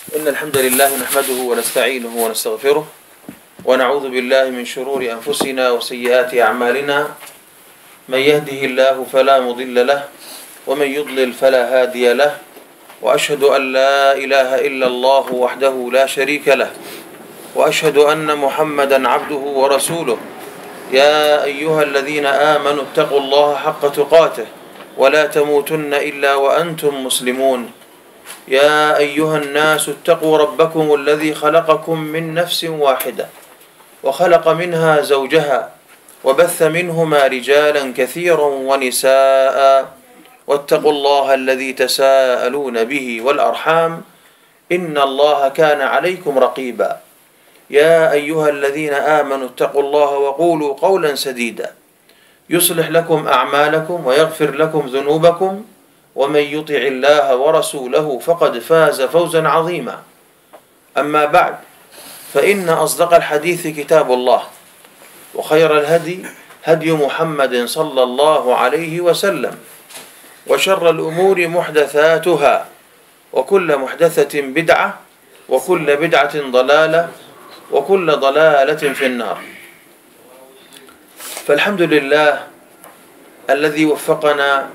إن الحمد لله نحمده ونستعينه ونستغفره ونعوذ بالله من شرور أنفسنا وسيئات أعمالنا. من يهده الله فلا مضل له ومن يضلل فلا هادي له، وأشهد أن لا إله إلا الله وحده لا شريك له، وأشهد أن محمدا عبده ورسوله. يا أيها الذين آمنوا اتقوا الله حق تقاته ولا تموتن إلا وأنتم مسلمون. يا أيها الناس اتقوا ربكم الذي خلقكم من نفس واحدة وخلق منها زوجها وبث منهما رجالا كثيرا ونساء، واتقوا الله الذي تساءلون به والأرحام إن الله كان عليكم رقيبا. يا أيها الذين آمنوا اتقوا الله وقولوا قولا سديدا يصلح لكم أعمالكم ويغفر لكم ذنوبكم، ومن يطع الله ورسوله فقد فاز فوزا عظيما. أما بعد، فإن أصدق الحديث كتاب الله، وخير الهدي هدي محمد صلى الله عليه وسلم، وشر الأمور محدثاتها، وكل محدثة بدعة، وكل بدعة ضلالة، وكل ضلالة في النار. فالحمد لله الذي وفقنا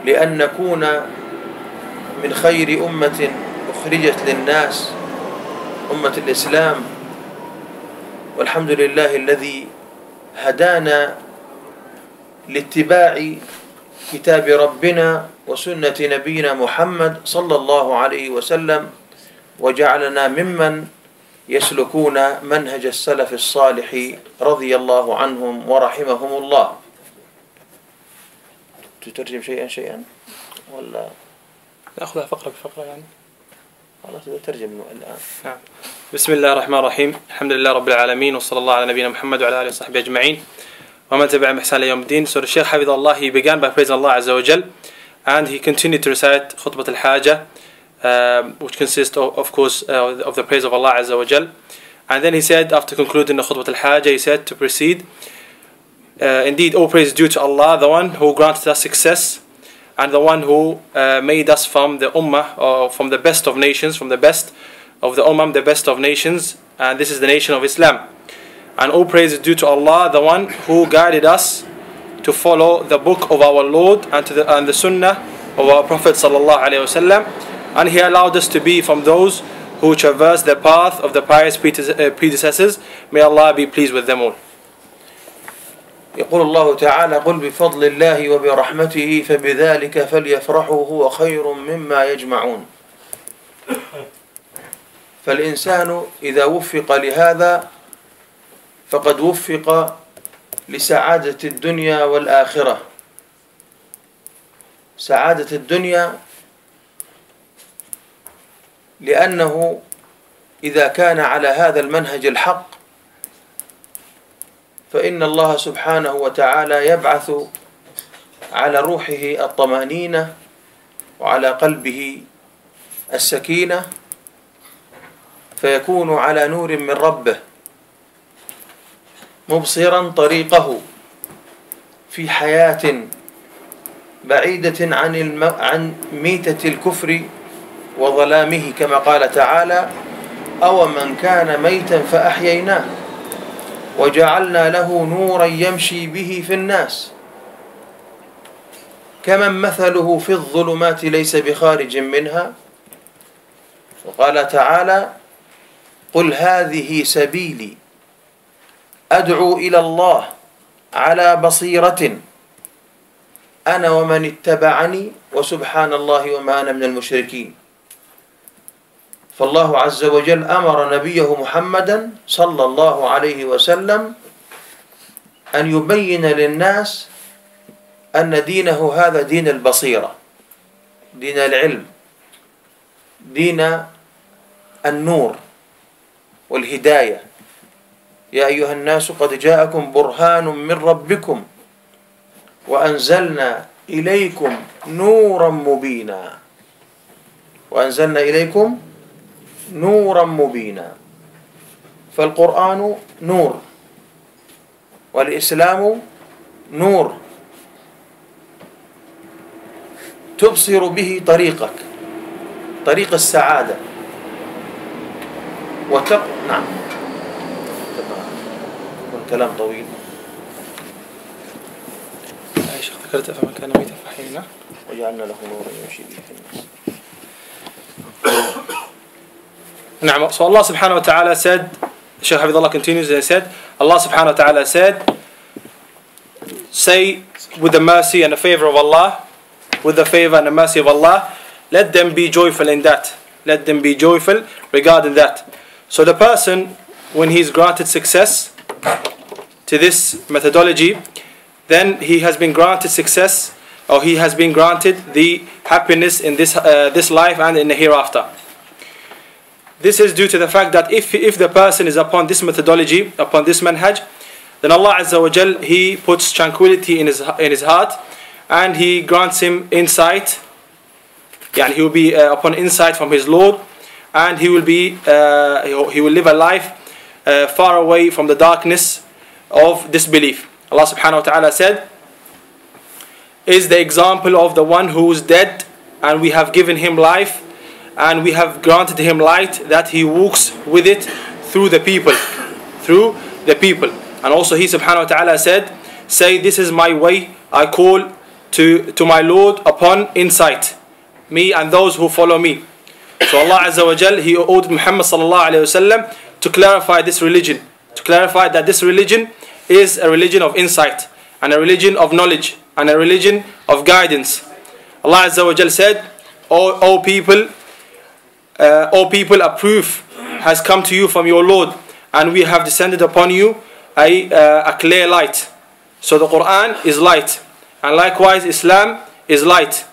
لأن نكون من خير أمة أخرجت للناس، أمة الإسلام. والحمد لله الذي هدانا لاتباع كتاب ربنا وسنة نبينا محمد صلى الله عليه وسلم، وجعلنا ممن يسلكون منهج السلف الصالح رضي الله عنهم ورحمهم الله. تترجم شيئا ولا نأخذها فقرة بفقرة يعني؟ خلاص تترجم الآن. نعم. بسم الله الرحمن الرحيم. الحمد لله رب العالمين، وصلى الله على نبينا محمد وعلى آله وصحبه أجمعين ومن تبعهم بإحسان إلى يوم الدين. So the Shaykh Hafidhullah, he began by praising Allah Azza wa Jal, and he continued to recite Khutbat al-Haja, which consists of course of the praise of Allah Azza wa Jal. And then he said, after concluding the Khutbat al-Haja, he said to proceed, indeed all praise is due to Allah, the one who granted us success, and the one who made us from the Ummah, or from the best of nations, from the best of the Ummah, the best of nations, and this is the nation of Islam. And all praise is due to Allah, the one who guided us to follow the book of our Lord and the Sunnah of our Prophet sallallahu alaihi wasallam, and He allowed us to be from those who traverse the path of the pious predecessors. May Allah be pleased with them all. يقول الله تعالى: قل بفضل الله وبرحمته فبذلك فليفرحوا هو خير مما يجمعون. فالإنسان إذا وفق لهذا فقد وفق لسعادة الدنيا والآخرة. سعادة الدنيا لأنه إذا كان على هذا المنهج الحق فإن الله سبحانه وتعالى يبعث على روحه الطمأنينة وعلى قلبه السكينة، فيكون على نور من ربه مبصرا طريقه في حياة بعيدة عن ميتة الكفر وظلامه، كما قال تعالى: أو من كان ميتا فأحييناه وجعلنا له نورا يمشي به في الناس كمن مثله في الظلمات ليس بخارج منها. وقال تعالى: قل هذه سبيلي أدعو إلى الله على بصيرة أنا ومن اتبعني وسبحان الله وما أنا من المشركين. فالله عز وجل أمر نبيه محمدا صلى الله عليه وسلم أن يبين للناس أن دينه هذا دين البصيرة، دين العلم، دين النور والهداية. يا أيها الناس قد جاءكم برهان من ربكم وأنزلنا إليكم نورا مبينا. وأنزلنا إليكم نورا مبينا. فالقرآن نور، والإسلام نور تبصر به طريقك طريق السعادة نعم والكلام طويل. يا شيخ ذكرت فمن كان ميتا فأحييناه وجعلنا له نورا يمشي به في الناس. نعم. So Allah subhanahu wa ta'ala said, Shaykh Hafidhullah continues, he said, Allah subhanahu wa ta'ala said, say with the mercy and the favor of Allah, with the favor and the mercy of Allah, let them be joyful in that. Let them be joyful regarding that. So the person, when he is granted success to this methodology, then he has been granted success, or he has been granted the happiness in this life and in the hereafter. This is due to the fact that if the person is upon this methodology, upon this manhaj, then Allah Azza wa Jal, He puts tranquility in his heart, and He grants him insight. Yani he will be upon insight from his Lord, and he will live a life far away from the darkness of disbelief. Allah subhanahu wa ta'ala said, is the example of the one who is dead, and we have given him life, and we have granted him light, that he walks with it through the people. And also He subhanahu wa ta'ala said, say, this is my way, I call to my Lord upon insight, me and those who follow me. So Allah Azza wa Jal, He ordered Muhammad sallallahu alayhi wa sallam to clarify this religion, to clarify that this religion is a religion of insight, and a religion of knowledge, and a religion of guidance. Allah Azza wa Jal said, O people, a proof has come to you from your Lord, and we have descended upon you a clear light. So the Quran is light, and likewise Islam is light,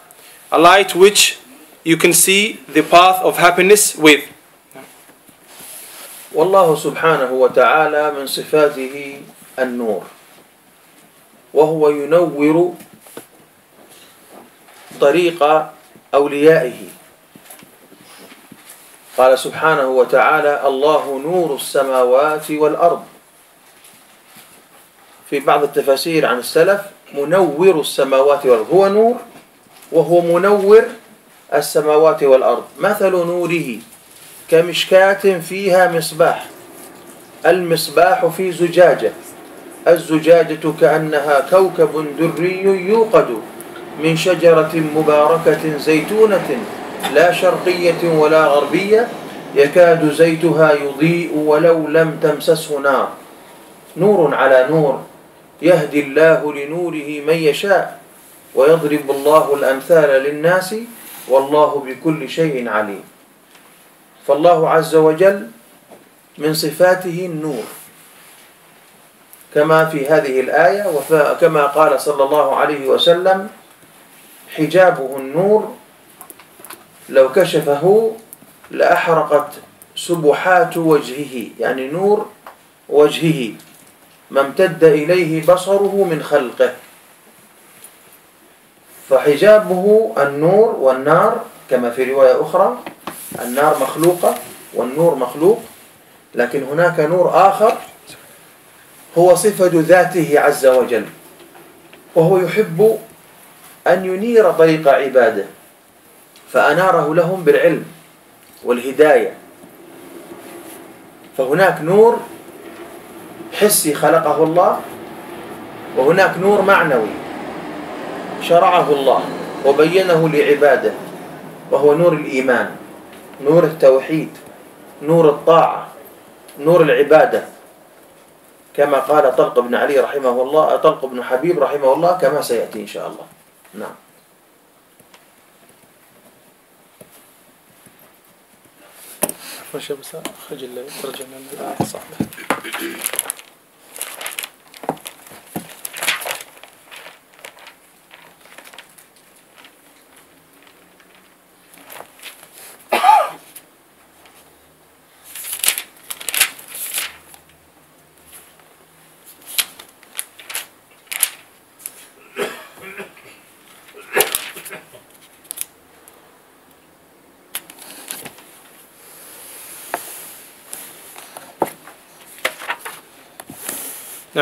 a light which you can see the path of happiness with. والله سبحانه وتعالى من صفاته النور، وهو ينور طريق أوليائه. قال سبحانه وتعالى الله نور السماوات والأرض. في بعض التفاسير عن السلف منور السماوات والأرض، هو نور وهو منور السماوات والأرض. مثل نوره كمشكاة فيها مصباح، المصباح في زجاجة، الزجاجة كأنها كوكب دري يوقد من شجرة مباركة زيتونة لا شرقية ولا غربية يكاد زيتها يضيء ولو لم تمسسه نار، نور على نور يهدي الله لنوره من يشاء ويضرب الله الأمثال للناس والله بكل شيء عليم. فالله عز وجل من صفاته النور كما في هذه الآية، وكما قال صلى الله عليه وسلم حجابه النور لو كشفه لأحرقت سبحات وجهه، يعني نور وجهه ما امتد إليه بصره من خلقه. فحجابه النور والنار، كما في رواية أخرى النار مخلوقة والنور مخلوق، لكن هناك نور آخر هو صفة ذاته عز وجل، وهو يحب أن ينير طريق عباده فأناره لهم بالعلم والهداية. فهناك نور حسي خلقه الله، وهناك نور معنوي شرعه الله وبينه لعباده، وهو نور الإيمان، نور التوحيد، نور الطاعة، نور العبادة، كما قال طلق بن علي رحمه الله، طلق بن حبيب رحمه الله، كما سيأتي إن شاء الله. نعم. خرج الترجمة من الآية صحيح.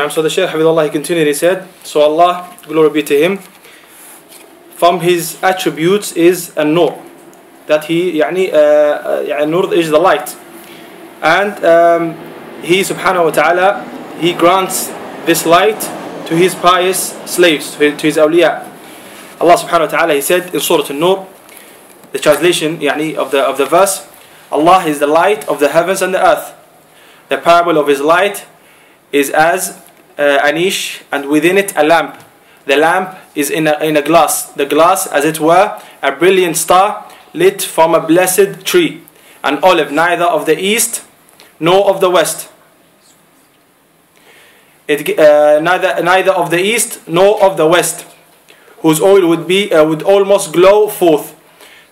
So the Shaykh Hafidhullah, he continued, he said, so Allah, glory be to him, from his attributes is an-nur. that he يعني Nur is the light, and he subhanahu wa ta'ala, he grants this light to his pious slaves, to his awliya. Allah subhanahu wa ta'ala, he said in Surah An-Nur, the translation of the verse, Allah is the light of the heavens and the earth. The parable of his light is as a niche, and within it a lamp. The lamp is in a glass. The glass, as it were, a brilliant star lit from a blessed tree, an olive neither of the east nor of the west. Neither of the east nor of the west, whose oil would almost glow forth,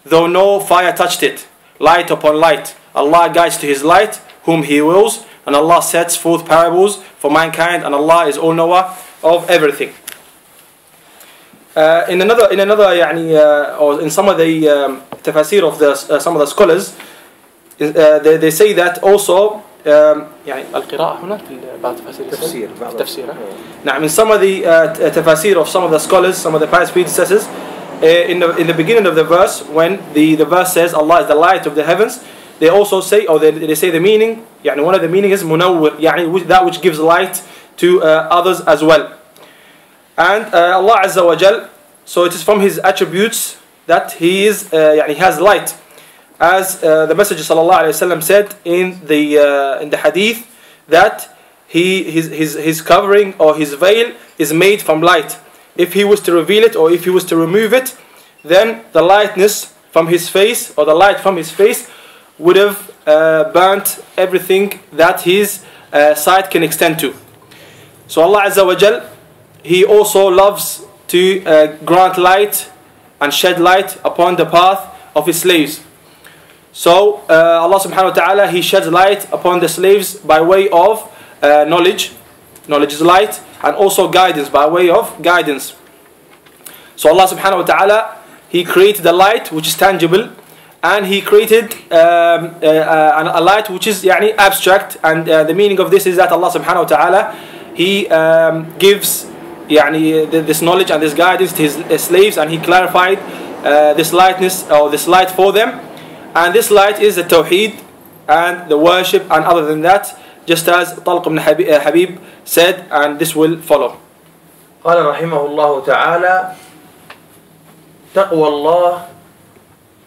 though no fire touched it. Light upon light. Allah guides to his light whom he wills, and Allah sets forth parables for mankind, and Allah is all knower of everything. In another or in some of the tafasir of some of the scholars, they say that also القراءة هنا في بعض تفسير نعم, in some of the tafasir of some of the scholars, some of the pious predecessors, in the beginning of the verse, when the verse says Allah is the light of the heavens, they also say, or they say the meaning, one of the meaning is munawwir, that which gives light to others as well. And Allah Azza wa Jal, so it is from his attributes that he has light, as the Messenger sallallahu alaihi wasallam said in the hadith, that his covering or his veil is made from light. If he was to reveal it or if he was to remove it, then the lightness from his face, or the light from his face, would have burnt everything that his sight can extend to. So Allah Azza wa Jal, he also loves to grant light and shed light upon the path of his slaves. So Allah subhanahu wa ta'ala, he sheds light upon the slaves by way of knowledge. Knowledge is light, and also guidance, by way of guidance. So Allah subhanahu wa ta'ala, he created the light which is tangible, and he created a light which is abstract, and the meaning of this is that Allah subhanahu wa ta'ala, he gives this knowledge and this guidance to his slaves, and he clarified this lightness or this light for them. And this light is the Tawheed and the worship, and other than that, just as Talq ibn Habib said, and this will follow. قال رحمه الله تعالى: تقوى الله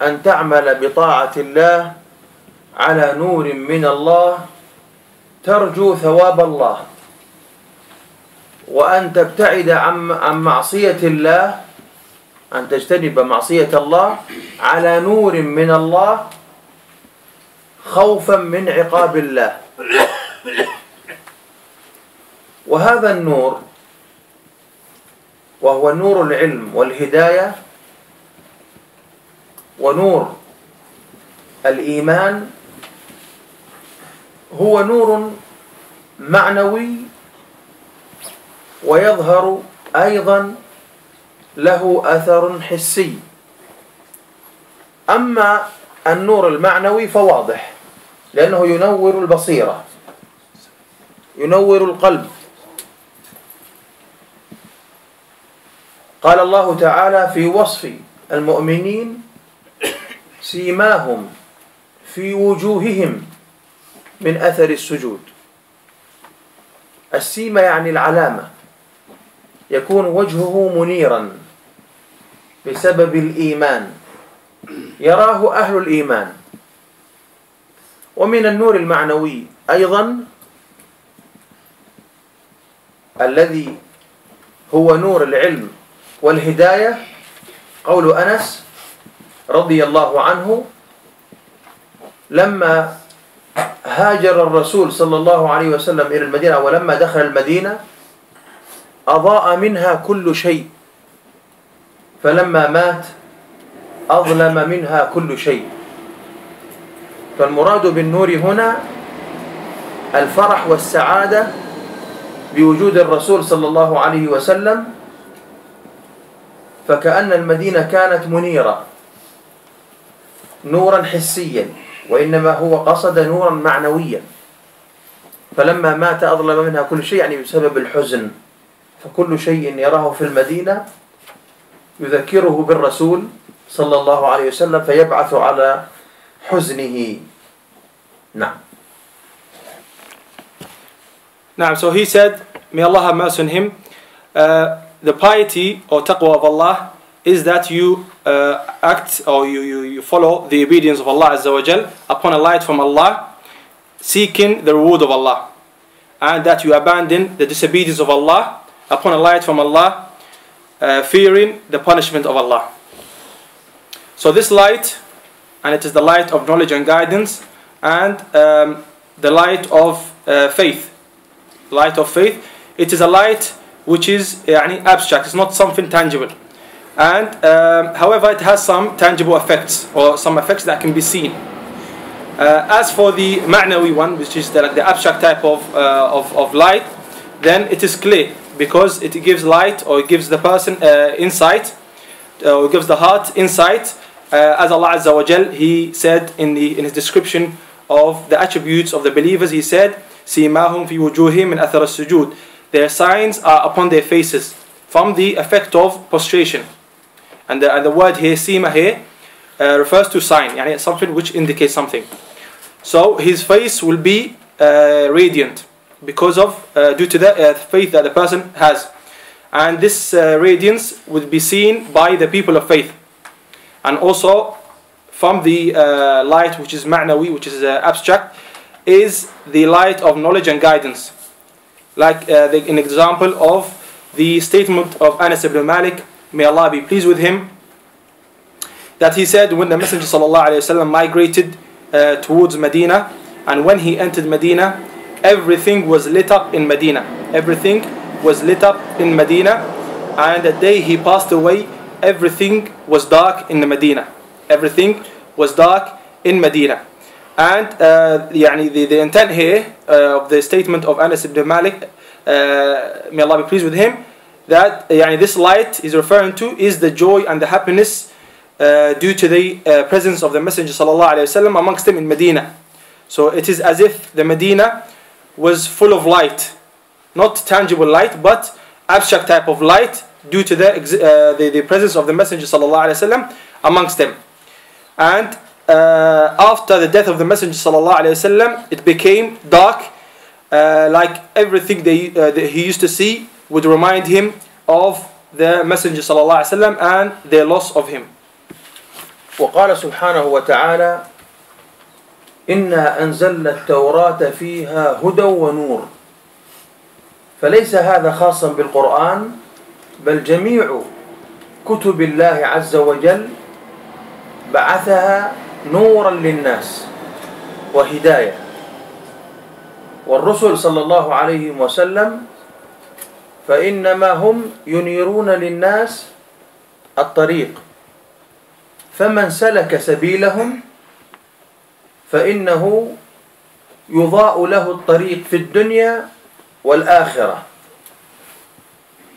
أن تعمل بطاعة الله على نور من الله ترجو ثواب الله، وأن تبتعد عن معصية الله، أن تجتنب معصية الله على نور من الله خوفا من عقاب الله. وهذا النور وهو نور العلم والهداية ونور الإيمان، هو نور معنوي ويظهر أيضا له أثر حسي. أما النور المعنوي فواضح، لأنه ينور البصيرة، ينور القلب. قال الله تعالى في وصف المؤمنين: سيماهم في وجوههم من أثر السجود. السيمة يعني العلامة، يكون وجهه منيرا بسبب الإيمان، يراه أهل الإيمان. ومن النور المعنوي أيضا الذي هو نور العلم والهداية قول أنس رضي الله عنه: لما هاجر الرسول صلى الله عليه وسلم إلى المدينة، ولما دخل المدينة أضاء منها كل شيء، فلما مات أظلم منها كل شيء. فالمراد بالنور هنا الفرح والسعادة بوجود الرسول صلى الله عليه وسلم، فكأن المدينة كانت منيرة نورا حسيا، وإنما هو قصد نورا معنويا. فلما مات أظلم منها كل شيء، يعني بسبب الحزن، فكل شيء يراه في المدينة يذكره بالرسول صلى الله عليه وسلم فيبعث على حزنه. نعم. Now, so he said, may Allah have mercy on him, the piety or taqwa of Allah is that you act or you follow the obedience of Allah Azza wa Jal upon a light from Allah, seeking the reward of Allah, and that you abandon the disobedience of Allah upon a light from Allah, fearing the punishment of Allah. So this light, and it is the light of knowledge and guidance, and the light of faith. Light of faith, it is a light which is abstract, it's not something tangible. And however, it has some tangible effects, or some effects that can be seen. As for the ma'nawi one, which is the abstract type of light, then it is clear, because it gives light, or it gives the person insight, or it gives the heart insight. As Allah Azza wa Jal, He said in His description of the attributes of the believers, He said, سِيمَاهُمْ فِي وُجُوهِهِمْ مِنْ أَثَرِ السُّجُودِ. Their signs are upon their faces from the effect of prostration. And the word here, sima here, refers to sign, something which indicates something. So his face will be radiant because of due to the faith that the person has, and this radiance would be seen by the people of faith. And also from the light which is ma'nawi, which is abstract, is the light of knowledge and guidance. Like an example of the statement of Anas ibn Malik, may Allah be pleased with him, that he said when the Messenger ﷺ migrated towards Medina, and when he entered Medina, everything was lit up in Medina. Everything was lit up in Medina, and the day he passed away, everything was dark in the Medina. Everything was dark in Medina. And the intent here of the statement of Anas ibn Malik, may Allah be pleased with him, that this light is referring to is the joy and the happiness due to the presence of the Messenger ﷺ amongst them in Medina. So it is as if the Medina was full of light, not tangible light, but abstract type of light due to the presence of the Messenger ﷺ amongst them. And after the death of the Messenger ﷺ, it became dark, like everything that he used to see would remind him of the Messenger ﷺ and their loss of him. وقال سبحانه وتعالى إنا أنزلنا التوراة فيها هدى ونور. فليس هذا خاصا بالقرآن، بل جميع كتب الله عز وجل بعثها نورا للناس وهداية. والرسل صلى الله عليه وسلم فإنما هم ينيرون للناس الطريق، فمن سلك سبيلهم فإنه يضاء له الطريق في الدنيا والآخرة.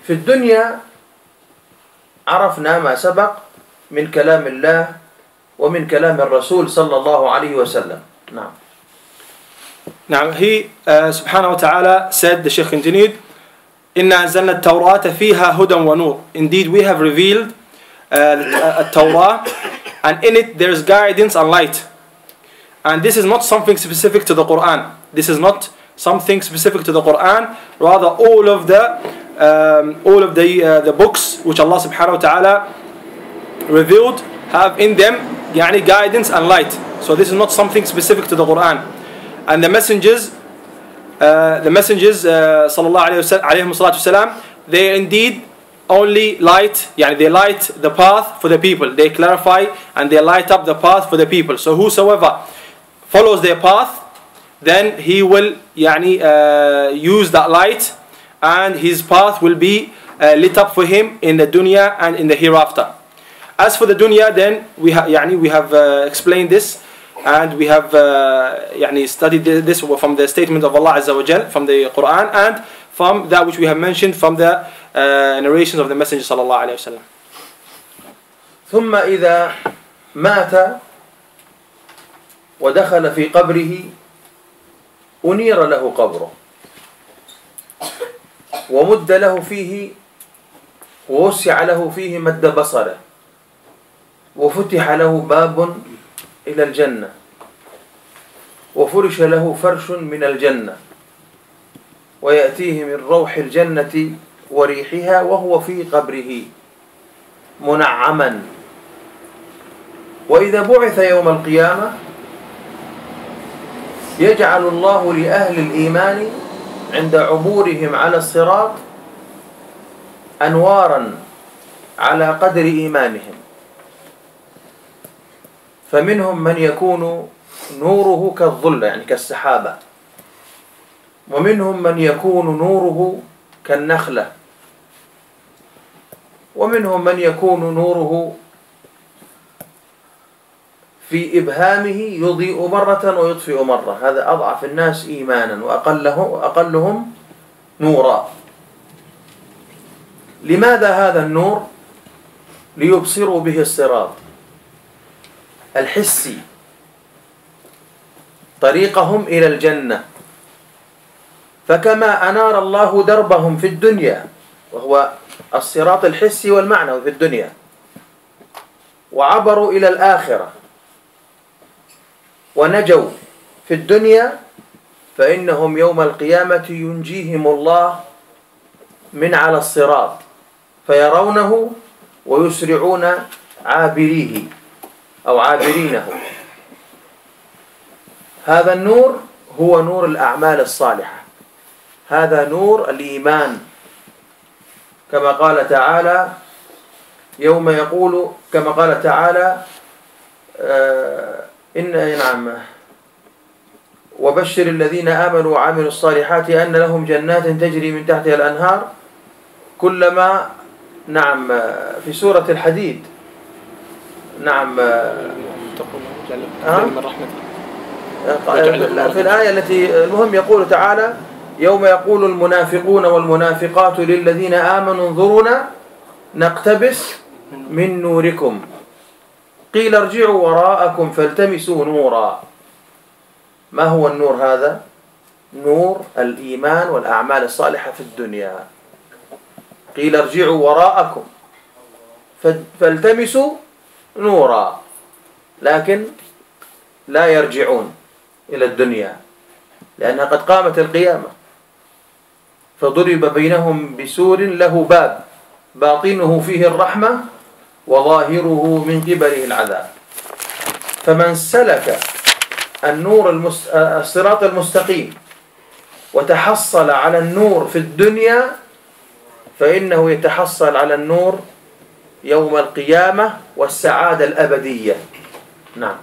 في الدنيا عرفنا ما سبق من كلام الله ومن كلام الرسول صلى الله عليه وسلم. نعم. Now he subhanahu wa ta'ala said, the Shaykh continued, إِنَّا أَنزَلْنَا التَّوْرَاةَ فِيهَا هُدًى وَنُورٌ. Indeed we have revealed a Torah, and in it there is guidance and light. And this is not something specific to the Quran. This is not something specific to the Quran. Rather, all of the books which Allah subhanahu wa ta'ala revealed have in them guidance and light. So this is not something specific to the Quran. And the messengers sallallahu alayhi wasallam, they indeed only light, they light the path for the people. They clarify and they light up the path for the people. So whosoever follows their path, then he will use that light, and his path will be lit up for him in the dunya and in the hereafter. As for the dunya, then we have explained this, and we have studied this from the statement of Allah Azza wa Jal, from the Quran, and from that which we have mentioned from the narrations of the Messenger sallallahu alayhi wa sallam. ثم إذا مات ودخل في قبره أنير له قبره ومد له فيه ووسع له فيه مد بصره وفتح له باب إلى الجنة وفرش له فرش من الجنة ويأتيه من روح الجنة وريحها وهو في قبره منعما. وإذا بعث يوم القيامة يجعل الله لأهل الإيمان عند عبورهم على الصراط أنوارا على قدر إيمانهم، فمنهم من يكون نوره كالظل يعني كالسحابة، ومنهم من يكون نوره كالنخلة، ومنهم من يكون نوره في إبهامه يضيء مرة ويطفئ مرة. هذا أضعف الناس إيمانا وأقلهم نورا. لماذا هذا النور؟ ليبصروا به الصراط الحسي، طريقهم إلى الجنة. فكما أنار الله دربهم في الدنيا وهو الصراط الحسي والمعنوي في الدنيا، وعبروا إلى الآخرة ونجوا في الدنيا، فإنهم يوم القيامة ينجيهم الله من على الصراط فيرونه ويسرعون عابريه أو عابرينه. هذا النور هو نور الأعمال الصالحة، هذا نور الإيمان، كما قال تعالى يوم يقول كما قال تعالى وبشر الذين آمنوا وعملوا الصالحات أن لهم جنات تجري من تحتها الأنهار كلما في سورة الحديد في الآية التي المهم يقول تعالى يوم يقول المنافقون والمنافقات للذين آمنوا انظرونا نقتبس من نوركم قيل ارجعوا وراءكم فالتمسوا نورا. ما هو النور هذا؟ نور الإيمان والأعمال الصالحة في الدنيا. قيل ارجعوا وراءكم فالتمسوا نورا، لكن لا يرجعون إلى الدنيا لأنها قد قامت القيامة. فضرب بينهم بسور له باب باطنه فيه الرحمة وظاهره من قبله العذاب. فمن سلك الصراط المستقيم وتحصل على النور في الدنيا فإنه يتحصل على النور يوم القيامة والسعادة الأبدية. نعم.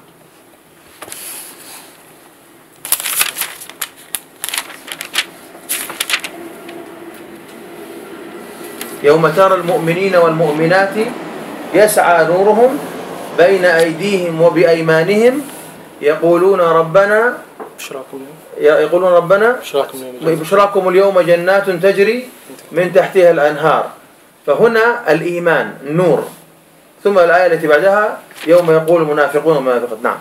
يوم ترى المؤمنين والمؤمنات يسعى نورهم بين أيديهم وبأيمانهم يقولون ربنا بشراكم اليوم جنات تجري من تحتها الأنهار. فهنا الإيمان النور، ثم الآية التي بعدها يوم يقول المنافقون والمنافقات. نعم.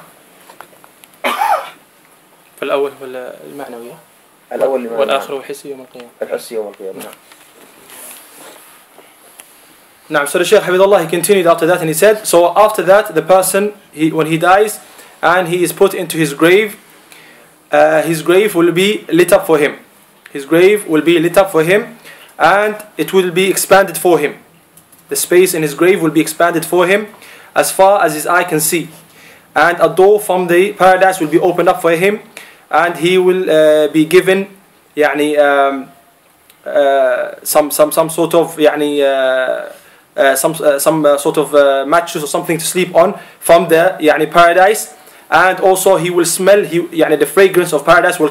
فالأول هو المعنوية، الأول والآخر هو الحسي يوم القيامة. الحسي يوم القيامة. نعم. Now, so the Shaykh Hafidhullah, he continued after that and he said, so after that the person, when he dies and he is put into his grave will be lit up for him. His grave will be lit up for him and it will be expanded for him. The space in his grave will be expanded for him as far as his eye can see. And a door from the paradise will be opened up for him and he will be given some sort of some sort of mattress or something to sleep on from the paradise, and also he will smell the fragrance of paradise will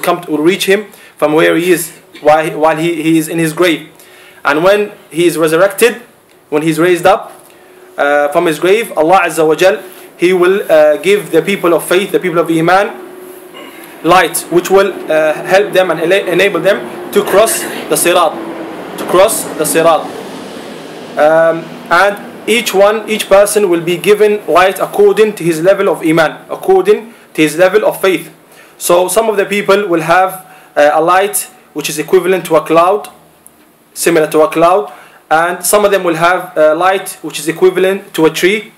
reach him from where he is while he is in his grave. And when he is resurrected, when he is raised up from his grave, Allah Azza wa Jal, he will give the people of faith, the people of Iman, light which will help them and enable them to cross the Sirat, and each person will be given light according to his level of Iman, according to his level of faith. So some of the people will have a light which is equivalent to a cloud, similar to a cloud, and some of them will have a light which is equivalent to a tree,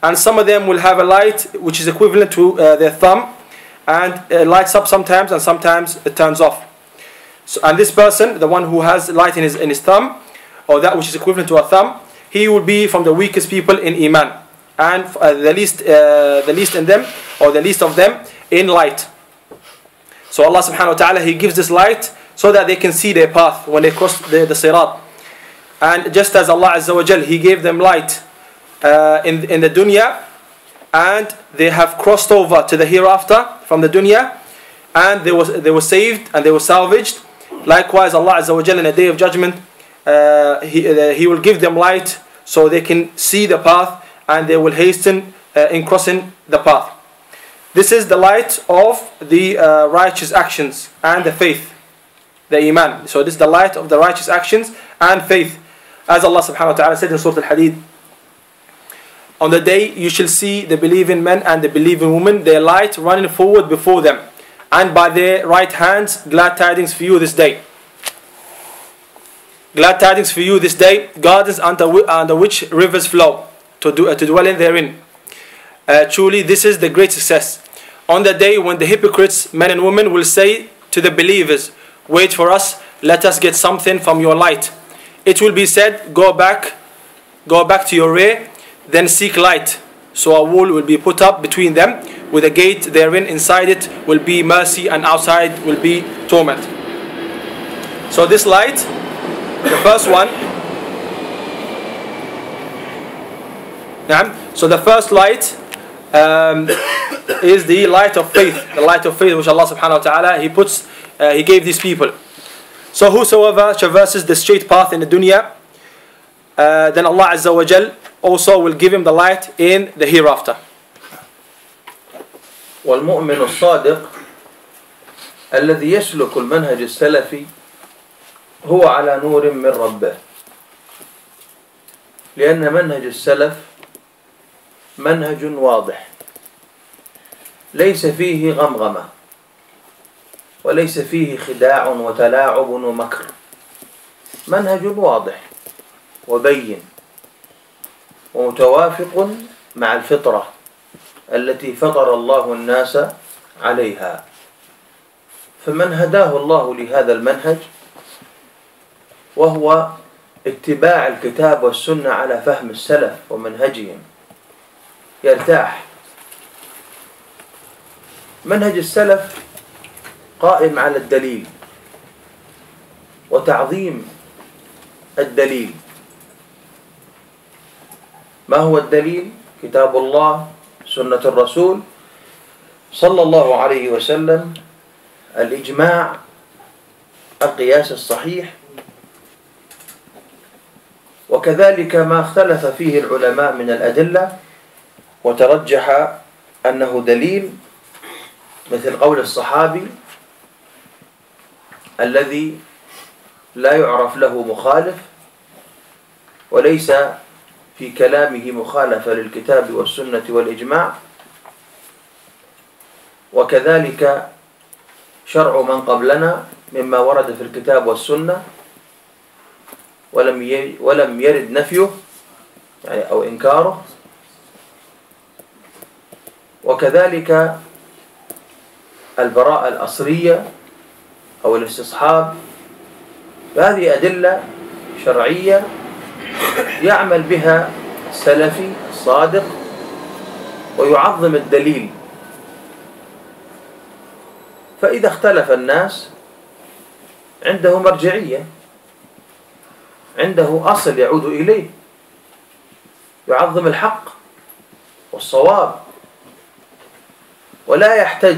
and some of them will have a light which is equivalent to their thumb, and it lights up sometimes and sometimes it turns off. So, and this person, the one who has light in his thumb, or that which is equivalent to a thumb, he will be from the weakest people in Iman, and the least in them, or the least of them in light. So Allah subhanahu wa ta'ala, He gives this light so that they can see their path when they cross the Sirat. And just as Allah Azza wa Jal, He gave them light in the dunya, and they have crossed over to the hereafter from the dunya, and they were saved and they were salvaged. Likewise, Allah Azza wa Jal, in the Day of Judgment, He will give them light so they can see the path, and they will hasten in crossing the path. This is the light of the righteous actions and the faith, the Iman. So this is the light of the righteous actions and faith. As Allah subhanahu wa ta'ala said in Surah Al-Hadid, on the day you shall see the believing men and the believing women, their light running forward before them, and by their right hands glad tidings for you this day. Glad tidings for you this day, gardens under which rivers flow, to dwell in therein. Truly this is the great success. On the day when the hypocrites, men and women, will say to the believers, wait for us, let us get something from your light. It will be said, go back to your rear, then seek light. So a wall will be put up between them, with a gate therein. Inside it will be mercy, and outside will be torment. So this light, the first one, so the first light is the light of faith, which Allah subhanahu wa ta'ala He gave these people. So whosoever traverses the straight path in the dunya, then Allah Azza wa Jal also will give him the light in the hereafter. والمؤمن الصادق الذي يسلك المنهج السلفي هو على نور من ربه، لأن منهج السلف منهج واضح ليس فيه غمغمة وليس فيه خداع وتلاعب ومكر، منهج واضح وبين ومتوافق مع الفطرة التي فطر الله الناس عليها. فمن هداه الله لهذا المنهج وهو اتباع الكتاب والسنة على فهم السلف ومنهجهم يرتاح. منهج السلف قائم على الدليل وتعظيم الدليل. ما هو الدليل؟ كتاب الله، سنة الرسول صلى الله عليه وسلم، الإجماع، القياس الصحيح، وكذلك ما اختلف فيه العلماء من الأدلة وترجح أنه دليل، مثل قول الصحابي الذي لا يعرف له مخالف وليس في كلامه مخالفة للكتاب والسنة والإجماع، وكذلك شرع من قبلنا مما ورد في الكتاب والسنة ولم يرد نفيه يعني أو إنكاره، وكذلك البراءة الأصلية أو الاستصحاب. هذه أدلة شرعية يعمل بها السلفي الصادق ويعظم الدليل. فإذا اختلف الناس عنده مرجعية، عنده أصل يعود إليه، يعظم الحق والصواب ولا يحتج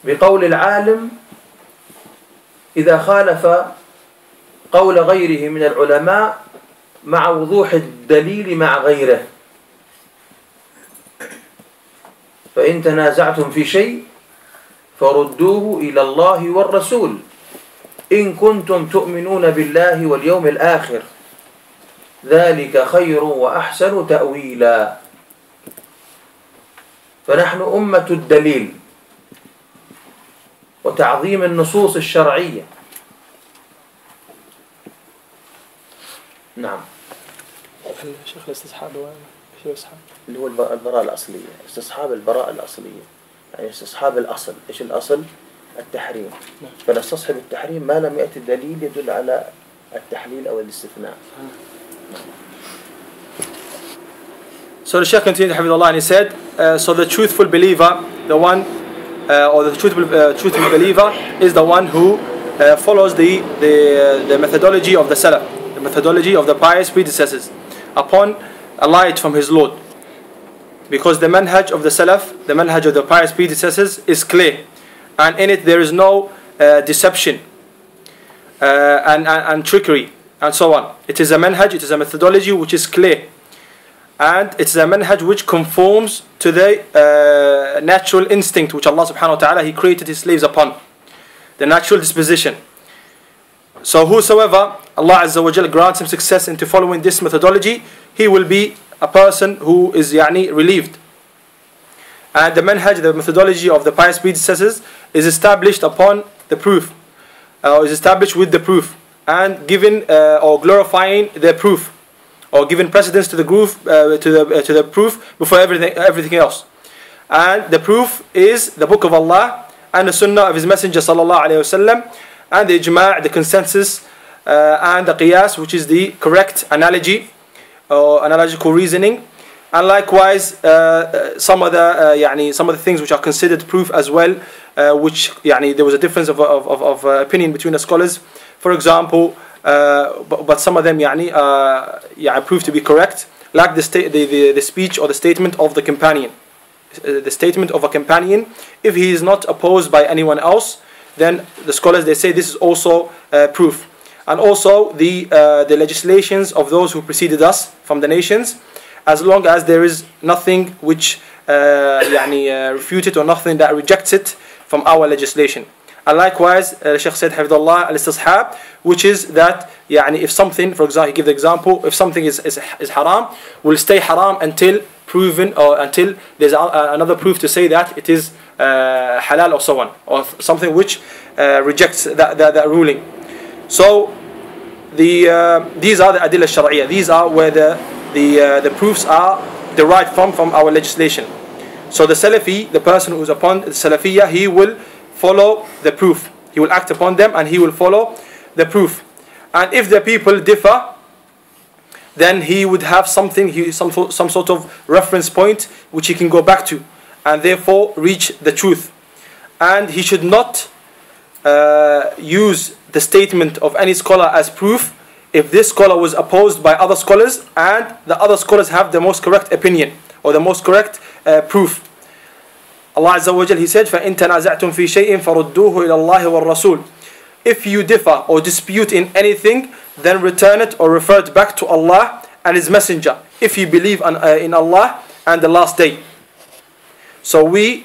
بقول العالم إذا خالف قول غيره من العلماء مع وضوح الدليل مع غيره. فإن تنازعتم في شيء فردوه إلى الله والرسول إن كنتم تؤمنون بالله واليوم الآخر ذلك خير وأحسن تأويلا. فنحن أمة الدليل وتعظيم النصوص الشرعية. نعم. شيخ الاستصحاب شو اسحب؟ اللي هو البراءة الأصلية، استصحاب البراءة الأصلية، يعني استصحاب الأصل. إيش الأصل؟ التحريم. فنستصحب التحريم ما لم يأتي دليل يدل على التحليل أو الاستثناء. So the Shaykh continued, Hafidhullah, and he said, so the truthful believer, the one, or the truthful believer is the one who follows the methodology of the Salaf, the methodology of the pious predecessors, upon a light from his Lord. Because the manhaj of the Salaf, the manhaj of the pious predecessors is clear, and in it there is no deception and trickery and so on. It is a manhaj, it is a methodology which is clear, and it is a manhaj which conforms to the natural instinct which Allah subhanahu wa ta'ala He created His slaves upon, the natural disposition. So whosoever Allah Azza wa Jal grants him success into following this methodology, he will be a person who is relieved. And the manhaj, the methodology of the pious predecessors, is established upon the proof, is established with the proof, and given or glorifying their proof, or given precedence to the proof, to the proof before everything else. And the proof is the Book of Allah and the Sunnah of His Messenger sallallahu alaihi wasallam, and the ijma', the consensus, and the qiyas, which is the correct analogy or analogical reasoning. And likewise some of the things which are considered proof as well, which there was a difference of opinion between the scholars. For example, but some of them proved to be correct, like the speech or the statement of the companion. The statement of a companion, if he is not opposed by anyone else, then the scholars, they say this is also proof. And also the legislations of those who preceded us from the nations, as long as there is nothing which refuted or nothing that rejects it from our legislation. And likewise, Shaykh said, Hafidhullah, al-istishab, which is that if something, for example, he gives the example, if something is haram, will stay haram until proven, or until there's another proof to say that it is halal or so on, or something which rejects that ruling. So these are the adillah shar'iyya. These are where the proofs are derived from our legislation. So the Salafi, the person who is upon the Salafiyya, he will follow the proof. He will act upon them and he will follow the proof. And if the people differ, then he would have some sort of reference point which he can go back to, and therefore reach the truth. And he should not use the statement of any scholar as proof if this scholar was opposed by other scholars and the other scholars have the most correct opinion or the most correct proof. Allah Azza wa Jal, He said, فَإِن تَنَازَعْتُمْ فِي شَيْءٍ فَرُدُّوهُ إِلَى اللَّهِ وَالرَّسُولِ. If you differ or dispute in anything, then return it or refer it back to Allah and His Messenger, if you believe in Allah and the last day. So we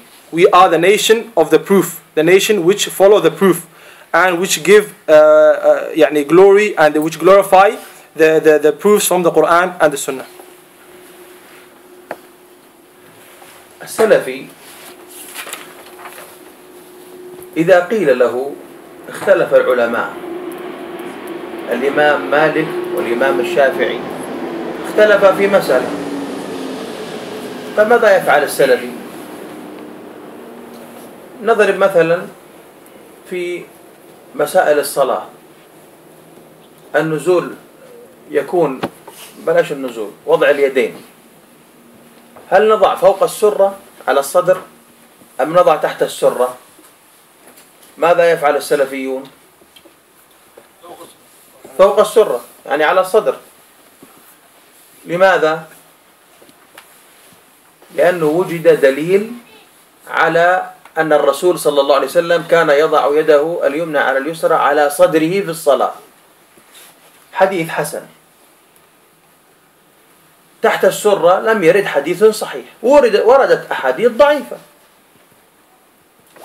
are the nation of the proof, the nation which follow the proof, and which give glory and which glorify the proofs from the Quran and the Sunnah. السلفي إذا قيل له اختلف العلماء، الإمام مالك والإمام الشافعي اختلفا في مسألة، فماذا يفعل السلفي؟ نضرب مثلا في مسائل الصلاة، النزول يكون، بلاش النزول، وضع اليدين، هل نضع فوق السرة على الصدر أم نضع تحت السرة؟ ماذا يفعل السلفيون؟ فوق السرة، يعني على الصدر. لماذا؟ لأنه وجد دليل على أن الرسول صلى الله عليه وسلم كان يضع يده اليمنى على اليسرى على صدره في الصلاة، حديث حسن. تحت السرة لم يرد حديث صحيح، وردت أحاديث ضعيفة.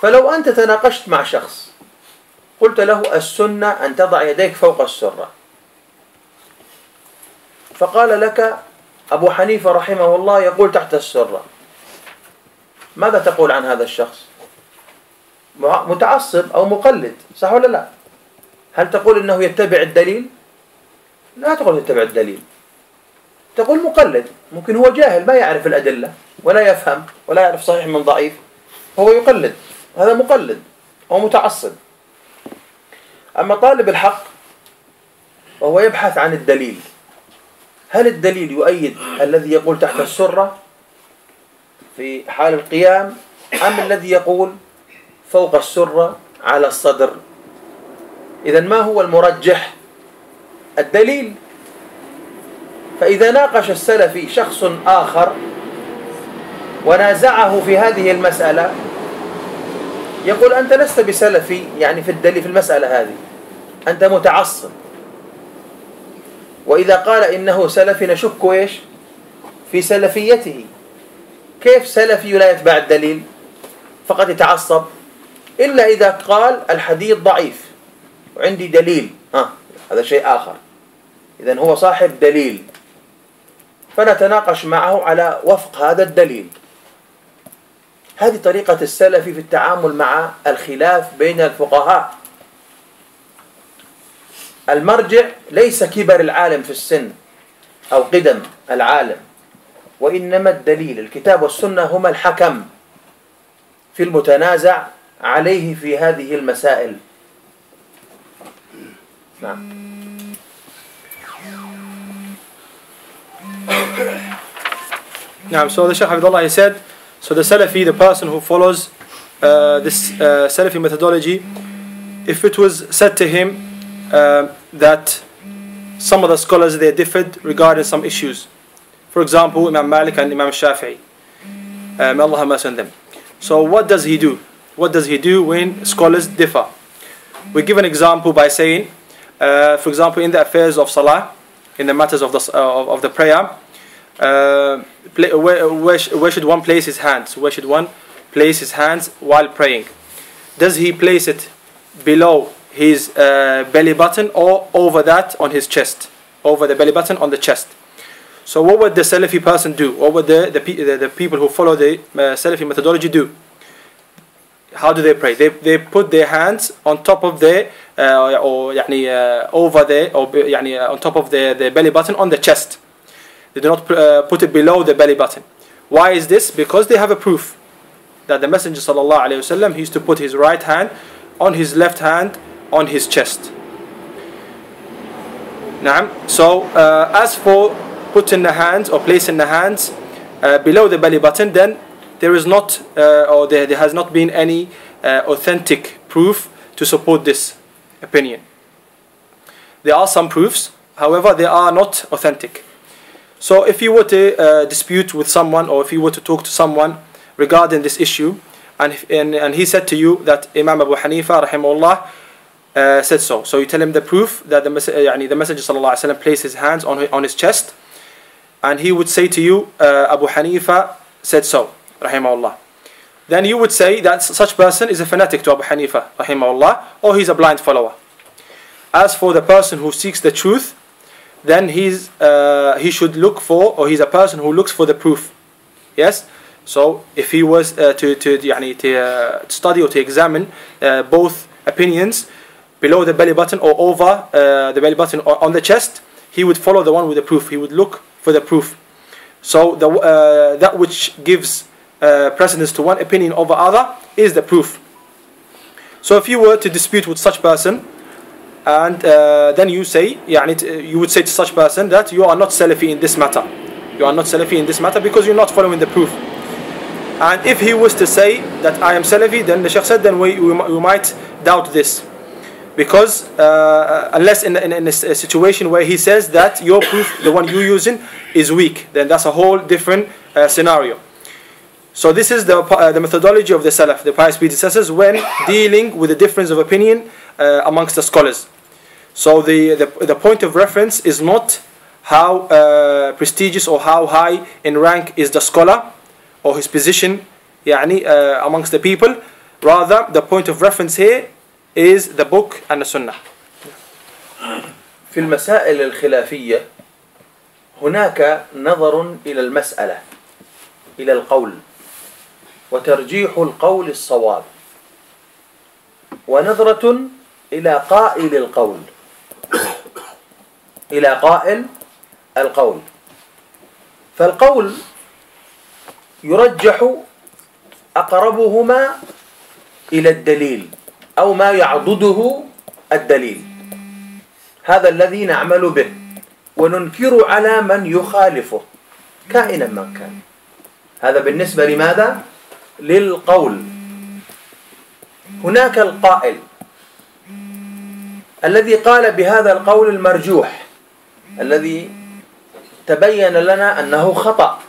فلو أنت تناقشت مع شخص قلت له السنة أن تضع يديك فوق السرة، فقال لك أبو حنيفة رحمه الله يقول تحت السرة، ماذا تقول عن هذا الشخص؟ متعصب أو مقلد، صح ولا لا؟ هل تقول إنه يتبع الدليل؟ لا تقول يتبع الدليل، تقول مقلد، ممكن هو جاهل ما يعرف الأدلة ولا يفهم ولا يعرف صحيح من ضعيف، هو يقلد، هذا مقلد أو متعصب. أما طالب الحق وهو يبحث عن الدليل، هل الدليل يؤيد الذي يقول تحت السرة في حال القيام، أم الذي يقول فوق السرة على الصدر؟ إذن ما هو المرجح؟ الدليل. فإذا ناقش السلفي شخص آخر ونازعه في هذه المسألة، يقول أنت لست بسلفي يعني في الدليل في المسألة هذه، أنت متعصب. وإذا قال إنه سلفي نشك إيش؟ في سلفيته. كيف سلفي لا يتبع الدليل فقد يتعصب؟ إلا إذا قال الحديث ضعيف وعندي دليل، هذا شيء آخر، إذن هو صاحب دليل، فنتناقش معه على وفق هذا الدليل. هذه طريقة السلفي في التعامل مع الخلاف بين الفقهاء. المرجع ليس كبر العالم في السن أو قدم العالم، وإنما الدليل، الكتاب والسنة هما الحكم في المتنازع عليه في هذه المسائل. نعم. So the Shaykh Hafidhullah, he said, so the Salafi, the person who follows this Salafi methodology, if it was said to him that some of the scholars, they differed regarding some issues, for example Imam Malik and Imam Shafi'i, may Allah have mercy on them. So what does he do? What does he do when scholars differ? We give an example by saying, for example, in the affairs of Salah, in the matters of the prayer, where should one place his hands? Where should one place his hands while praying? Does he place it below his belly button or over that on his chest? Over the belly button on the chest. So what would the Salafi person do? What would the people who follow the Salafi methodology do? How do they pray? They put their hands on top of the over there, or on top of the belly button on the chest. They do not put it below the belly button. Why is this? Because they have a proof that the Messenger ﷺ, he used to put his right hand on his left hand on his chest. So as for putting the hands or placing the hands below the belly button, then there is not or there has not been any authentic proof to support this opinion. There are some proofs, however they are not authentic. So if you were to dispute with someone, or if you were to talk to someone regarding this issue, and he said to you that Imam Abu Hanifa rahimahullah said so, so you tell him the proof that the Messenger sallallahu alaihi wasallam placed his hands on his chest, and he would say to you Abu Hanifa said so rahimahullah, then you would say that such person is a fanatic to Abu Hanifa rahimahullah, or he's a blind follower. As for the person who seeks the truth, then he should look for, or he's a person who looks for the proof. Yes. So if he was to study or to examine both opinions below the belly button or over the belly button or on the chest, he would follow the one with the proof. He would look for the proof. So that which gives precedence to one opinion over other is the proof. So if you were to dispute with such person, and then you would say to such person that you are not Salafi in this matter. You are not Salafi in this matter because you're not following the proof. And if he was to say that I am Salafi, then the Shaykh said, then we might doubt this. Because unless in a situation where he says that your proof, the one you're using, is weak, then that's a whole different scenario. So this is the methodology of the Salaf, the pious predecessors, when dealing with the difference of opinion amongst the scholars. So the point of reference is not how prestigious or how high in rank is the scholar or his position amongst the people. Rather, the point of reference here is the book and the sunnah. في المسائل الخلافية هناك نظر إلى المسألة، إلى القول، وترجيح القول الصواب، ونظرة إلى قائل القول، إلى قائل القول. فالقول يرجح أقربهما إلى الدليل أو ما يعضده الدليل، هذا الذي نعمل به، وننكر على من يخالفه كائنا من كان. هذا بالنسبة لماذا؟ للقول. هناك القائل الذي قال بهذا القول المرجوح الذي تبين لنا أنه خطأ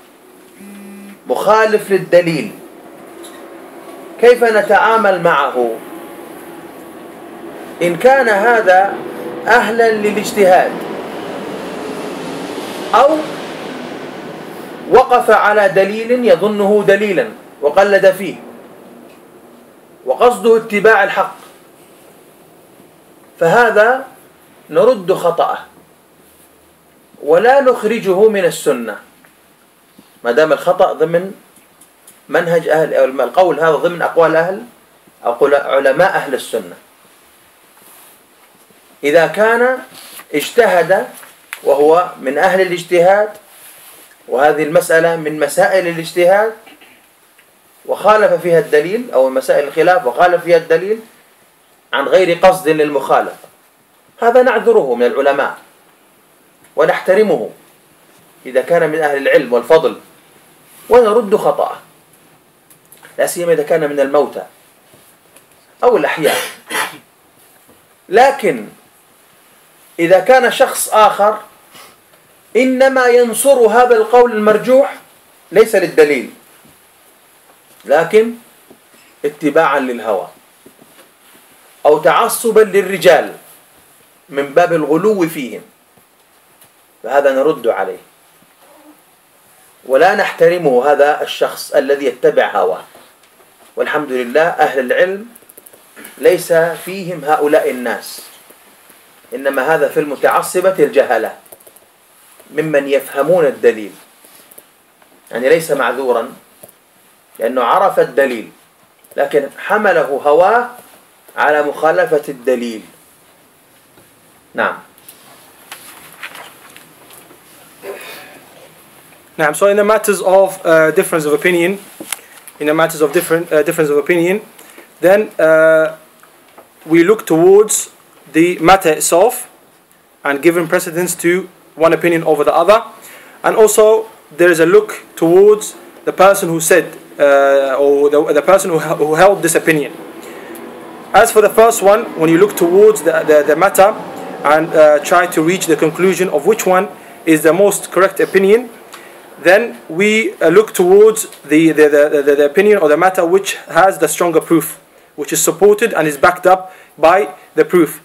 مخالف للدليل، كيف نتعامل معه؟ إن كان هذا أهلا للاجتهاد أو وقف على دليل يظنه دليلا وقلد فيه وقصده اتباع الحق، فهذا نرد خطأه ولا نخرجه من السنة ما دام الخطأ ضمن منهج أهل، أو القول هذا ضمن أقوال علماء أهل السنة. إذا كان اجتهد وهو من أهل الاجتهاد وهذه المسألة من مسائل الاجتهاد وخالف فيها الدليل، أو مسائل الخلاف وخالف فيها الدليل عن غير قصد للمخالف، هذا نعذره من العلماء ونحترمه إذا كان من أهل العلم والفضل، ونرد خطأه، لا سيما إذا كان من الموتى أو الأحياء. لكن إذا كان شخص آخر إنما ينصر هذا القول المرجوح ليس للدليل لكن اتباعا للهوى أو تعصبا للرجال من باب الغلو فيهم، فهذا نرد عليه ولا نحترمه هذا الشخص الذي يتبع هواه. والحمد لله أهل العلم ليس فيهم هؤلاء الناس، إنما هذا في المتعصبة الجهلة ممن يفهمون الدليل، يعني ليس معذورا لأنه عرف الدليل لكن حمله هواه على مخالفة الدليل. نعم. Now, so in the matters of difference of opinion, then we look towards the matter itself and giving precedence to one opinion over the other, and also there is a look towards the person who said or the person who held this opinion. As for the first one, when you look towards the matter and try to reach the conclusion of which one is the most correct opinion, then we look towards the opinion or the matter which has the stronger proof, which is supported and is backed up by the proof.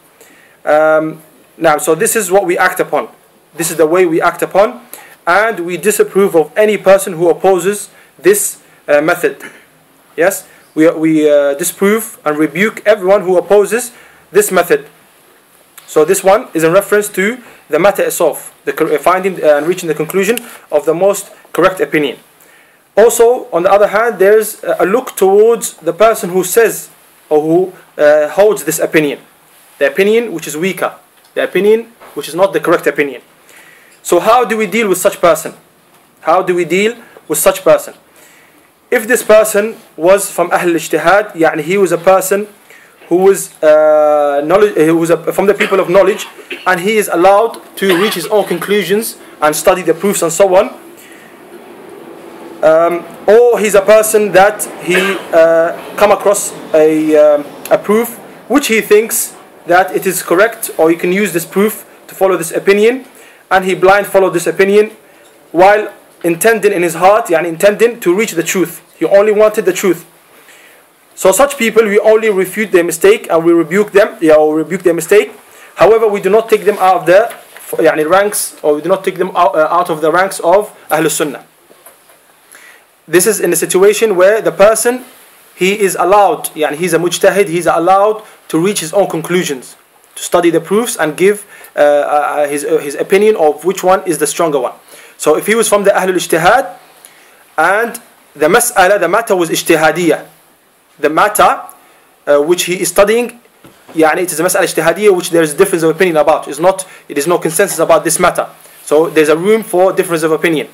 Now, so this is what we act upon. This is the way we act upon, and we disapprove of any person who opposes this method. Yes, we disprove and rebuke everyone who opposes this method. So this one is in reference to the matter itself, the finding and reaching the conclusion of the most correct opinion. Also, on the other hand, there's a look towards the person who says or who holds this opinion, the opinion which is weaker, the opinion which is not the correct opinion. So how do we deal with such person? How do we deal with such person? If this person was from Ahl al-Ijtihad, يعني he was a person who was from the people of knowledge, and he is allowed to reach his own conclusions and study the proofs and so on. Or he's a person that he come across a proof which he thinks that it is correct, or he can use this proof to follow this opinion, and he blind followed this opinion while intending in his heart, intending to reach the truth. He only wanted the truth. So such people, we only refute their mistake and we rebuke them, or rebuke their mistake. However, we do not take them out of the ranks, or we do not take them out of the ranks of Ahl Sunnah. This is in a situation where the person, he is allowed, he's a mujtahid, he's allowed to reach his own conclusions, to study the proofs and give his opinion of which one is the stronger one. So if he was from the Ahlul Ijtihad and the matter was ijtihadiyah, the matter which he is studying, it is a mas'ala ijtihadiyah which there is difference of opinion about. It is no consensus about this matter. So there's a room for difference of opinion.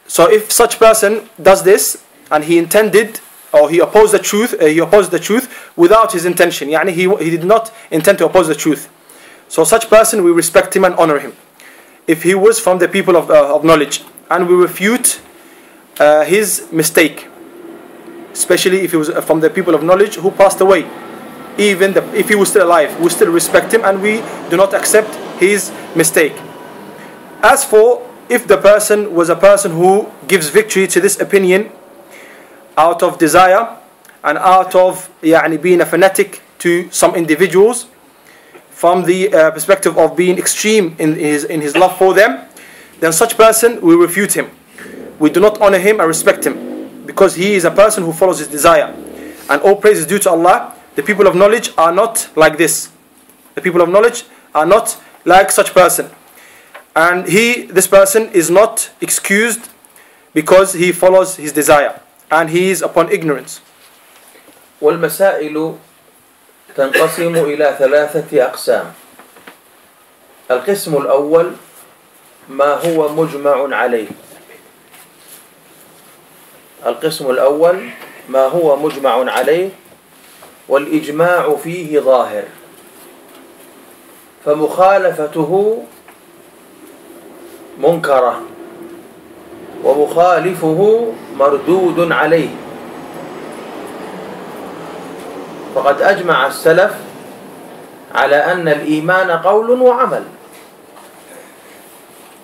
So if such person does this and he intended or he opposed the truth without his intention, يعني he did not intend to oppose the truth, so such person we respect him and honor him if he was from the people of knowledge, and we refute his mistake, especially if he was from the people of knowledge who passed away. Even if he was still alive, we still respect him and we do not accept his mistake. As for if the person was a person who gives victory to this opinion out of desire and out of being a fanatic to some individuals, from the perspective of being extreme in his love for them, then such person we refute him. We do not honor him and respect him, because he is a person who follows his desire. And all praise is due to Allah. The people of knowledge are not like this. The people of knowledge are not like such person. And this person is not excused because he follows his desire and he is upon ignorance. والمسائل تنقسم إلى 3 أقسام. القسم الأول ما هو مجمع عليه. القسم الأول ما هو مجمع عليه والإجماع فيه ظاهر، فمخالفته منكرة ومخالفه مردود عليه. فقد أجمع السلف على أن الإيمان قول وعمل،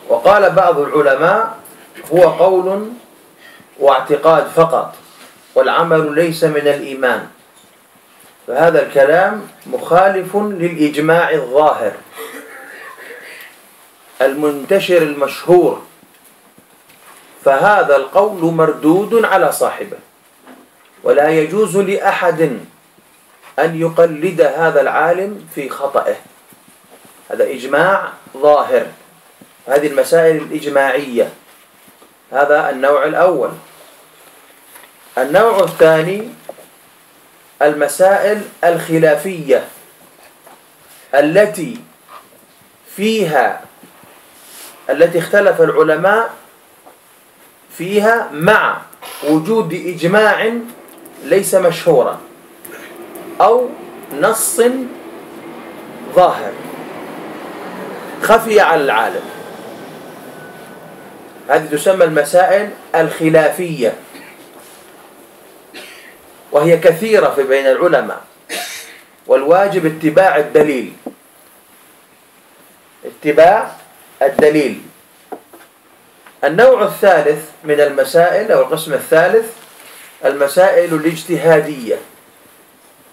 وقال بعض العلماء هو قول واعتقاد فقط والعمل ليس من الإيمان. فهذا الكلام مخالف للإجماع الظاهر المنتشر المشهور، فهذا القول مردود على صاحبه، ولا يجوز لأحد أن يقلد هذا العالم في خطئه. هذا إجماع ظاهر. هذه المسائل الإجماعية، هذا النوع الأول. النوع الثاني المسائل الخلافية التي اختلف العلماء فيها مع وجود إجماع ليس مشهورا أو نص ظاهر خفي على العالم. هذه تسمى المسائل الخلافية، وهي كثيرة في بين العلماء، والواجب اتباع الدليل. اتباع الدليل. النوع الثالث من المسائل أو القسم الثالث المسائل الاجتهادية،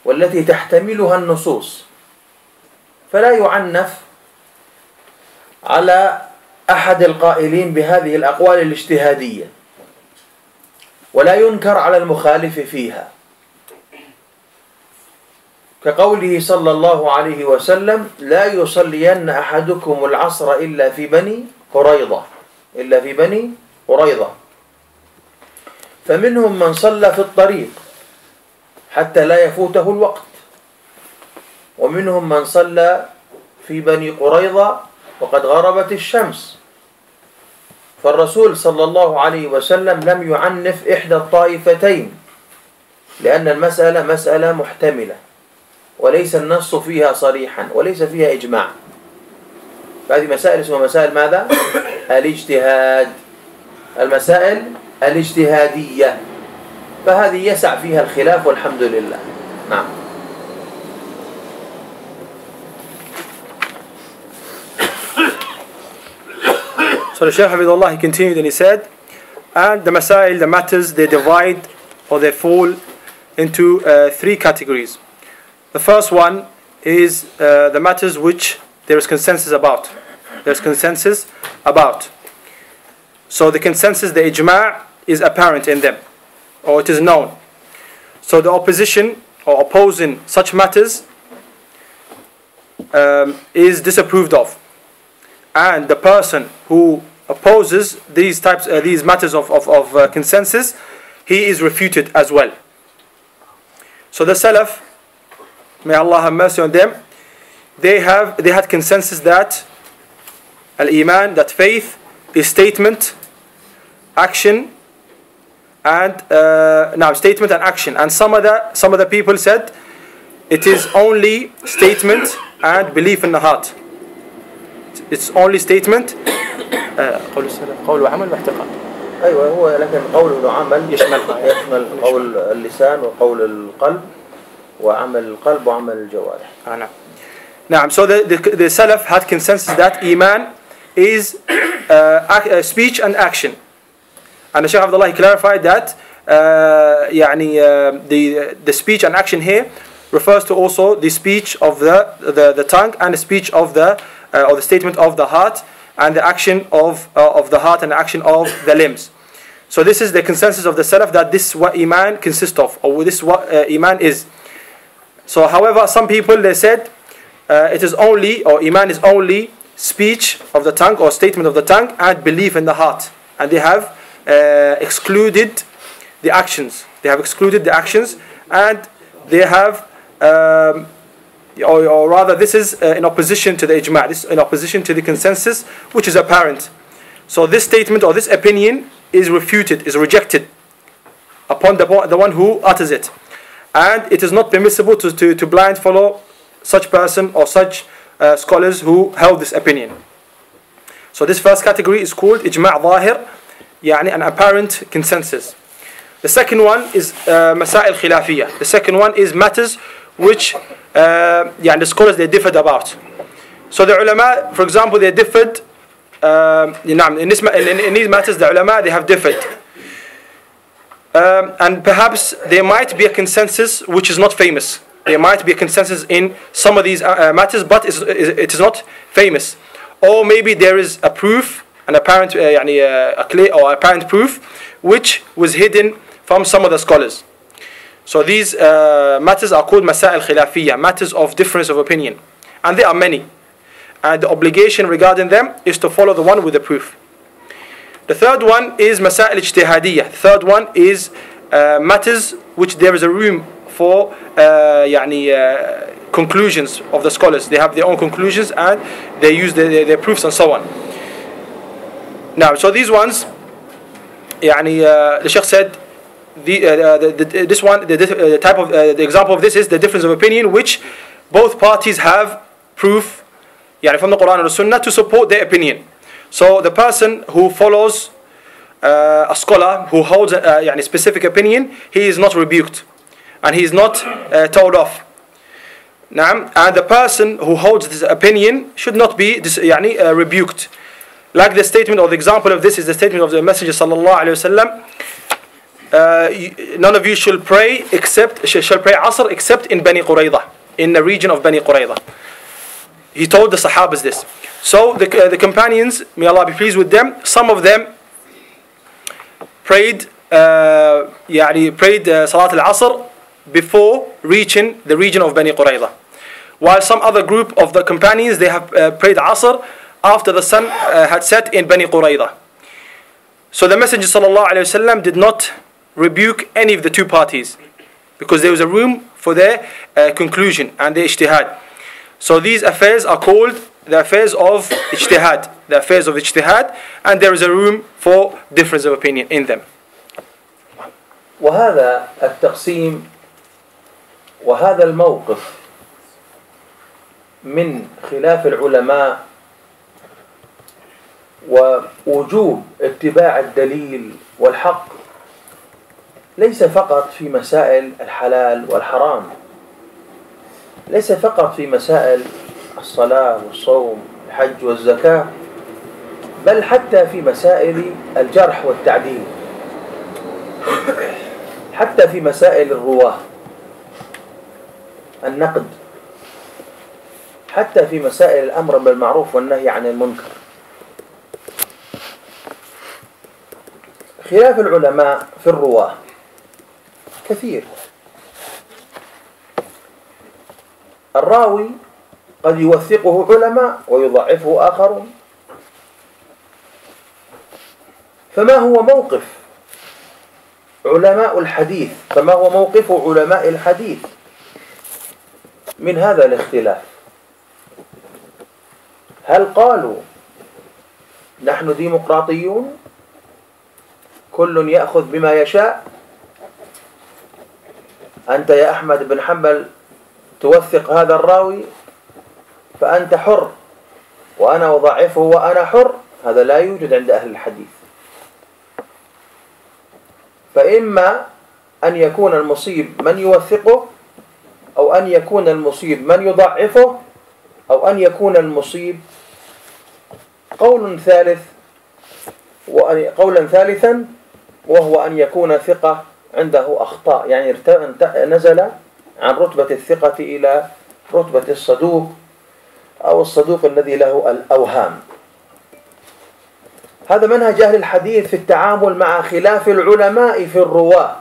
والتي تحتملها النصوص، فلا يعنف على أحد القائلين بهذه الأقوال الاجتهادية، ولا ينكر على المخالف فيها، كقوله صلى الله عليه وسلم: لا يصلين أحدكم العصر إلا في بني قريظة. فمنهم من صلى في الطريق حتى لا يفوته الوقت، ومنهم من صلى في بني قريظة وقد غربت الشمس. فالرسول صلى الله عليه وسلم لم يعنف إحدى الطائفتين، لأن المسألة مسألة محتملة وليس النص فيها صريحا وليس فيها إجماع. فهذه مسائل اسمها مسائل ماذا؟ الاجتهاد. المسائل الاجتهادية، فهذه يسع فيها الخلاف والحمد لله. نعم. So the Shaykh Hafidhullah, he continued and he said, and the masail, the matters, they divide or they fall into 3 categories. The first one is the matters which there is consensus about. There's consensus about. So the consensus, the ijma' is apparent in them, or it is known. So the opposition or opposing such matters is disapproved of. And the person who opposes these matters of consensus, he is refuted as well. So the Salaf, may Allah have mercy on them, they had consensus that al-Iman, that faith, is statement action, and now statement and action. And some of the people said it is only statement and belief in the heart. It's only statement. قول وعمل واعتقاد. أيوة هو لكن قول وعمل يشمل قول اللسان وقول القلب وعمل القلب وعمل الجوارح. نعم. نعم. So the Salaf had consensus that Iman is speech and action. And the Shaykh Abdullah clarified that the speech and action here refers to also the speech of the tongue and the speech of or the statement of the heart and the action of the heart and the action of the limbs. So this is the consensus of the Salaf that this is what Iman consists of, or this is what Iman is. So however, some people they said it is only, or Iman is only speech of the tongue or statement of the tongue and belief in the heart, and they have excluded the actions. They have excluded the actions, and they have, or rather, this is in opposition to the ijma'. This is in opposition to the consensus, which is apparent. So this statement or this opinion is refuted, is rejected upon the one who utters it, and it is not permissible to blind follow such person or such scholars who held this opinion. So this first category is called ijma' zahir, يعني an apparent consensus. The second one is masail khilafiyah. The second one is matters which the scholars they differed about. So the ulama, for example, they differed in these matters. The ulama they have differed, and perhaps there might be a consensus which is not famous. There might be a consensus in some of these matters, but it is not famous. Or maybe there is a proof, an apparent, a clear or apparent proof, which was hidden from some of the scholars. So these matters are called masail khilafiyya, matters of difference of opinion, and there are many. And the obligation regarding them is to follow the one with the proof. The third one is masail ijtihadiyya. The third one is matters which there is a room for conclusions of the scholars. They have their own conclusions and they use their proofs and so on. Now, so these ones, the Shaykh said, this one, the type of the example of this is the difference of opinion which both parties have proof from the Quran and the Sunnah to support their opinion. So the person who follows a scholar who holds a specific opinion, he is not rebuked and he is not told off. And the person who holds this opinion should not be rebuked. Like the statement or the example of this is the statement of the Messenger sallallahu alaihi wasallam. None of you shall pray Asr except in Bani Qurayza, in the region of Bani Qurayza. He told the Sahabas this. So the companions, may Allah be pleased with them, some of them prayed Salat al-Asr before reaching the region of Bani Qurayza, while some other group of the companions they have prayed Asr after the sun had set in Bani Qurayza. So the Messenger sallallahu alaihi wasallam did not rebuke any of the two parties because there was a room for their conclusion and their ijtihad. So these affairs are called the affairs of ijtihad, the affairs of ijtihad, and there is a room for difference of opinion in them. وهذا التقسيم وهذا الموقف من خلاف العلماء ووجوب اتباع الدليل والحق ليس فقط في مسائل الحلال والحرام، ليس فقط في مسائل الصلاة والصوم الحج والزكاة، بل حتى في مسائل الجرح والتعديل، حتى في مسائل الرواة، النقد، حتى في مسائل الأمر بالمعروف والنهي عن المنكر. خلاف العلماء في الرواة كثير. الراوي قد يوثقه علماء ويضعفه آخرون. فما هو موقف علماء الحديث، فما هو موقف علماء الحديث من هذا الاختلاف؟ هل قالوا نحن ديمقراطيون كل يأخذ بما يشاء. أنت يا أحمد بن حنبل توثق هذا الراوي فأنت حر، وأنا أضعفه وأنا حر. هذا لا يوجد عند أهل الحديث. فإما أن يكون المصيب من يوثقه، أو أن يكون المصيب من يضعفه، أو أن يكون المصيب قولا ثالثا، وهو أن يكون ثقة عنده أخطاء، يعني نزل عن رتبة الثقة إلى رتبة الصدوق، أو الصدوق الذي له الأوهام. هذا منهج أهل الحديث في التعامل مع خلاف العلماء في الرواة.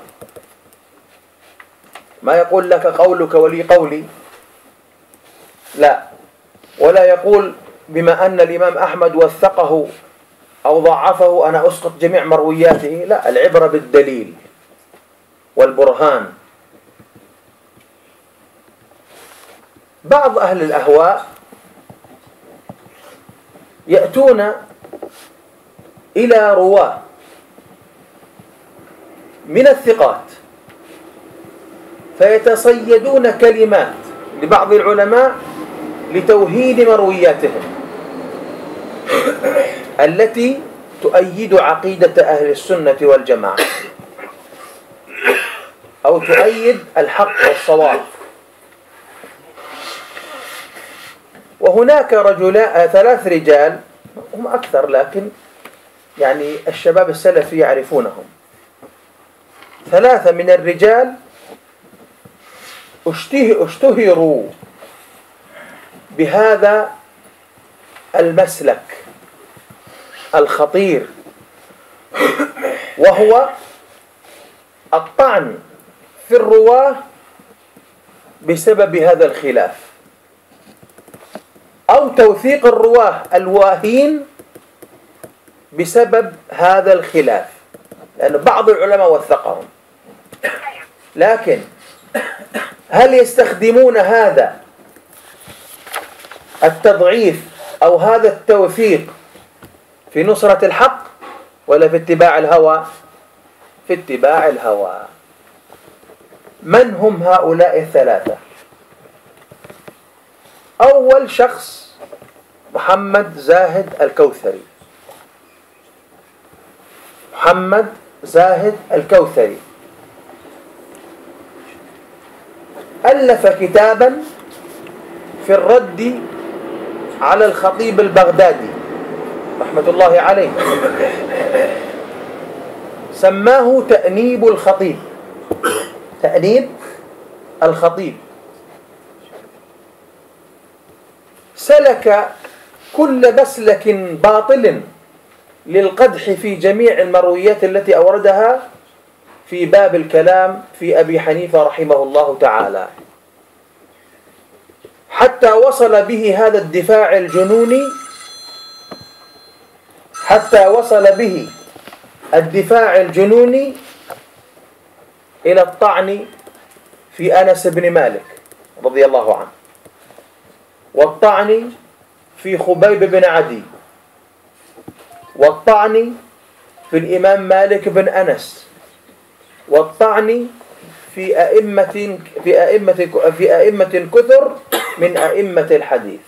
ما يقول لك قولك ولي قولي، لا، ولا يقول بما أن الإمام أحمد وثقه أو ضعفه أنا أسقط جميع مروياته. لا، العبرة بالدليل والبرهان. بعض أهل الأهواء يأتون إلى رواة من الثقات فيتصيدون كلمات لبعض العلماء لتوهين مروياتهم التي تؤيد عقيدة أهل السنة والجماعة، أو تؤيد الحق والصواب. وهناك ثلاث رجال، هم أكثر لكن يعني الشباب السلفي يعرفونهم. ثلاثة من الرجال اشتهروا بهذا المسلك الخطير، وهو الطعن في الرواة بسبب هذا الخلاف، أو توثيق الرواة الواهين بسبب هذا الخلاف، لأن بعض العلماء وثقهم. لكن هل يستخدمون هذا التضعيف أو هذا التوثيق في نصرة الحق ولا في اتباع الهوى؟ في اتباع الهوى. من هم هؤلاء الثلاثة؟ أول شخص محمد زاهد الكوثري. محمد زاهد الكوثري ألف كتابا في الرد على الخطيب البغدادي رحمة الله عليه، سماه تأنيب الخطيب. تأنيب الخطيب. سلك كل مسلك باطل للقدح في جميع المرويات التي أوردها في باب الكلام في أبي حنيفة رحمه الله تعالى، حتى وصل به هذا الدفاع الجنوني، إلى الطعن في أنس بن مالك رضي الله عنه، والطعن في خبيب بن عدي، والطعن في الإمام مالك بن أنس، والطعن في أئمة كثر من أئمة الحديث.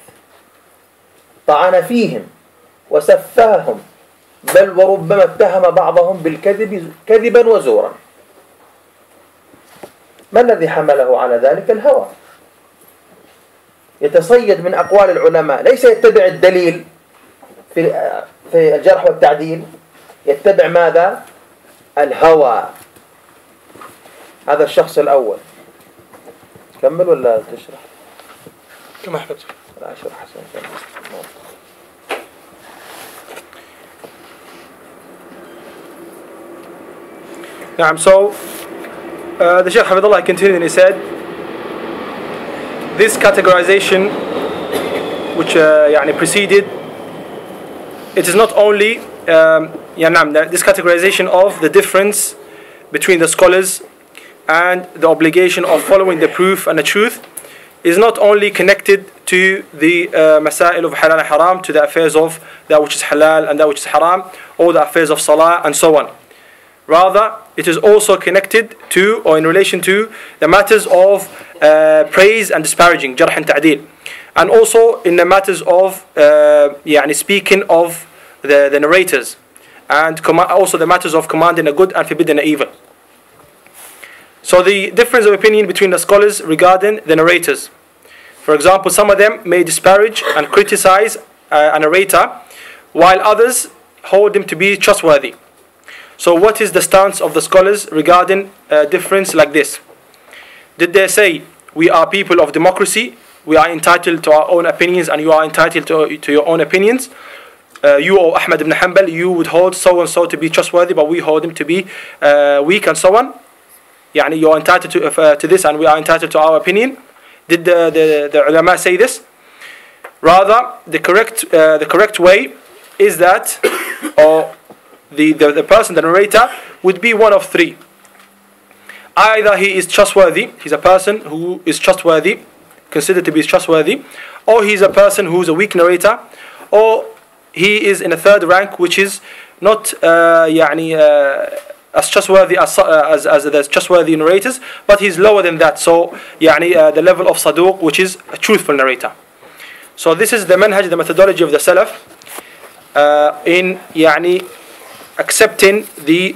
طعن فيهم وسفههم، بل وربما اتهم بعضهم بالكذب كذبا وزورا. ما الذي حمله على ذلك؟ الهوى. يتصيد من أقوال العلماء، ليس يتبع الدليل في الجرح والتعديل، يتبع ماذا؟ الهوى. هذا الشخص الأول. كمل ولا تشرح؟ كما أحببت. لا أشرح حسن. So the Shaykh Hafidhullah continued and he said, this categorization which preceded, it is not only this categorization of the difference between the scholars and the obligation of following the proof and the truth is not only connected to the masail of halal and haram, to the affairs of that which is halal and that which is haram, or the affairs of salah and so on. Rather, it is also connected to or in relation to the matters of praise and disparaging, jarh and ta'deel. And also in the matters of speaking of the narrators, and also the matters of commanding a good and forbidding an evil. So the difference of opinion between the scholars regarding the narrators. For example, some of them may disparage and criticize a narrator, while others hold him to be trustworthy. So what is the stance of the scholars regarding a difference like this? Did they say, we are people of democracy, we are entitled to our own opinions and you are entitled to your own opinions? You or Ahmad ibn Hanbal, you would hold so and so to be trustworthy, but we hold him to be weak and so on. You are entitled to this and we are entitled to our opinion. Did the ulama say this? Rather, the correct way is that, or the person, the narrator, would be one of three. Either he is trustworthy, he's a person who is trustworthy, considered to be trustworthy, or he's a person who's a weak narrator, or he is in a third rank, which is not as trustworthy as the trustworthy narrators, but he's lower than that. So the level of saduq, which is a truthful narrator. So this is the manhaj, the methodology of the Salaf in accepting the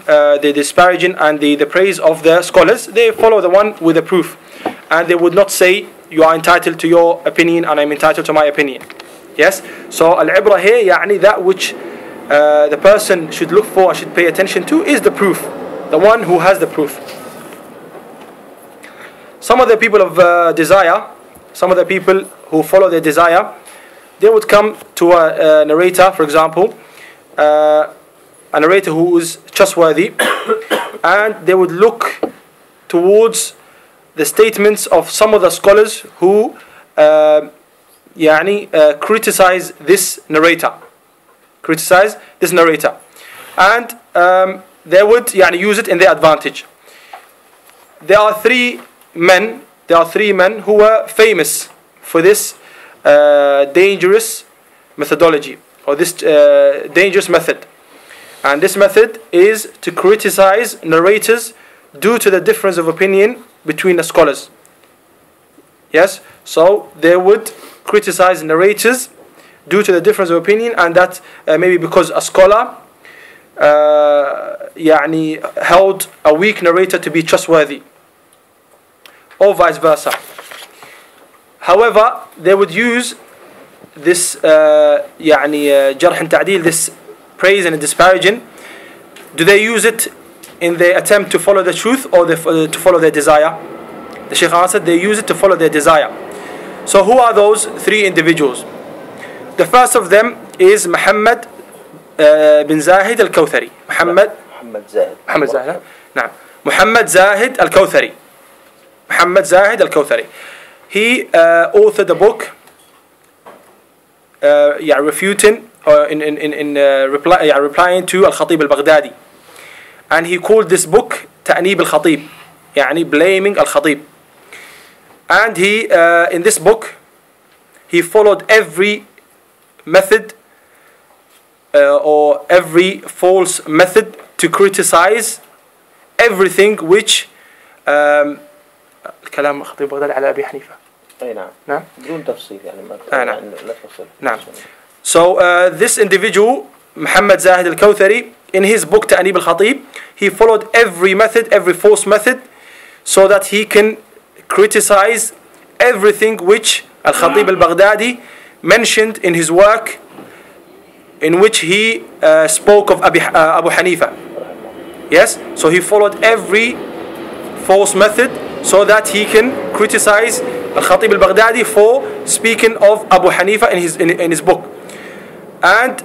disparaging and the praise of the scholars. They follow the one with the proof, and they would not say you are entitled to your opinion and I'm entitled to my opinion. Yes. So al-ibra here, that which the person should look for and should pay attention to is the proof, the one who has the proof. Some of the people of desire, some of the people who follow their desire, they would come to a narrator, for example, a narrator who is trustworthy, and they would look towards the statements of some of the scholars who criticize this narrator. And they would use it in their advantage. There are three men who were famous for this dangerous methodology, or this dangerous method. And this method is to criticize narrators due to the difference of opinion between the scholars. Yes, so they would criticize narrators due to the difference of opinion, and that maybe because a scholar held a weak narrator to be trustworthy, or vice versa. However, they would use this jarh and ta'deel, this praise and disparaging. Do they use it in their attempt to follow the truth, or to follow their desire? The Shaykh answered, they use it to follow their desire. So who are those three individuals? The first of them is Muhammad bin Zahid al-Kawthari. Muhammad Zahid al-Kawthari. He authored a book refuting replying to Al-Khatib al-Baghdadi, and he called this book Ta'nib al-Khatib, blaming Al-Khatib. And he in this book he followed every method or every false method to criticize everything which كلام الخطيب البغدادي على أبي حنيفة. أي نعم. نعم. بدون تفصيل لا تفصيل. نعم. So this individual, Muhammad Zahid al-Kawthari, in his book Ta'nib al-Khatib, he followed every method, every false method, so that he can criticize everything which Al-Khatib al-Baghdadi mentioned in his work, in which he spoke of Abu Hanifa. Yes, so he followed every false method so that he can criticize Al-Khatib al-Baghdadi for speaking of Abu Hanifa in his book. And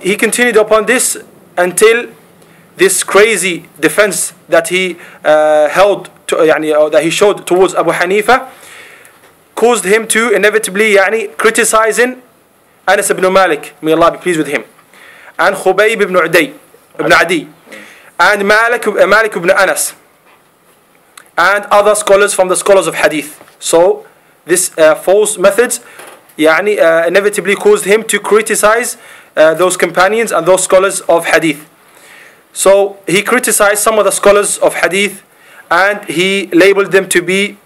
he continued upon this until this crazy defense that he held to, that he showed towards Abu Hanifa caused him to inevitably criticizing Anas ibn Malik, may Allah be pleased with him, and Khubayb ibn Adi, and Malik ibn Anas, and other scholars from the scholars of Hadith. So this false methods inevitably caused him to criticize those companions and those scholars of Hadith. So he criticized some of the scholars of hadith, and he labeled them to be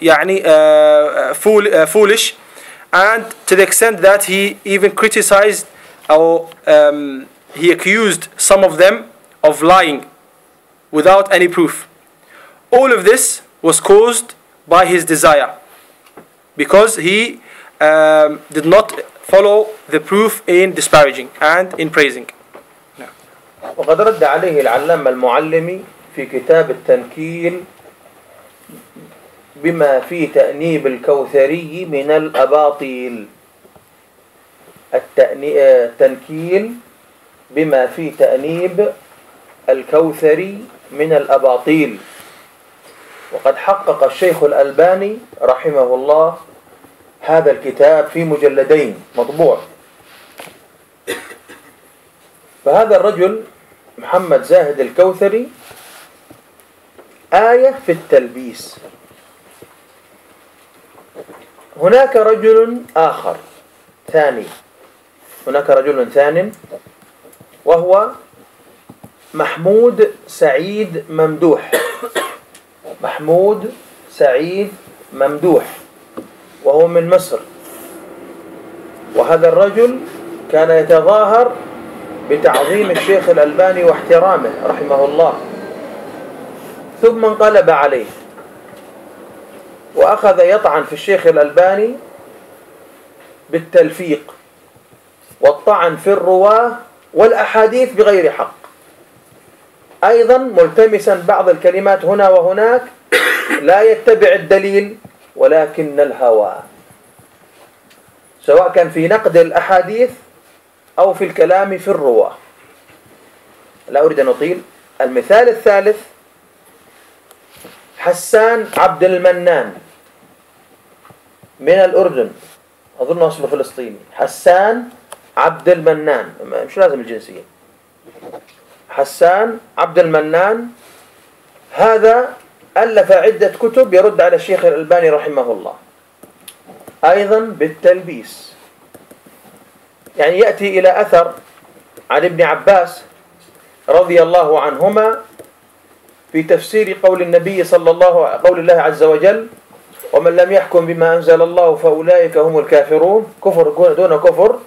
foolish, and to the extent that he even criticized or he accused some of them of lying without any proof. All of this was caused by his desire, because he did not follow the proof in disparaging and in praising. وقد رد عليه العلامة المعلمي في كتاب التنكيل بما في تأنيب الكوثري من الأباطيل. التنكيل بما في تأنيب الكوثري من الأباطيل. وقد حقق الشيخ الألباني رحمه الله هذا الكتاب في مجلدين مطبوع. فهذا الرجل محمد زاهد الكوثري آية في التلبيس. هناك رجل آخر ثاني، هناك رجل ثاني وهو محمود سعيد ممدوح. محمود سعيد ممدوح، وهو من مصر. وهذا الرجل كان يتظاهر بتعظيم الشيخ الألباني واحترامه رحمه الله، ثم انقلب عليه وأخذ يطعن في الشيخ الألباني بالتلفيق والطعن في الرواة والأحاديث بغير حق، أيضا ملتمسا بعض الكلمات هنا وهناك لا يتبع الدليل ولكن الهوى، سواء كان في نقد الأحاديث أو في الكلام في الرواة. لا أريد أن أطيل. المثال الثالث حسان عبد المنان من الأردن، أظن أصله فلسطيني. حسان عبد المنان، مش لازم الجنسية. حسان عبد المنان هذا ألف عدة كتب يرد على الشيخ الألباني رحمه الله، أيضا بالتلبيس. يعني يأتي إلى أثر عن ابن عباس رضي الله عنهما في تفسير قول النبي قول الله عز وجل: ومن لم يحكم بما أنزل الله فأولئك هم الكافرون، كفر دون كفر.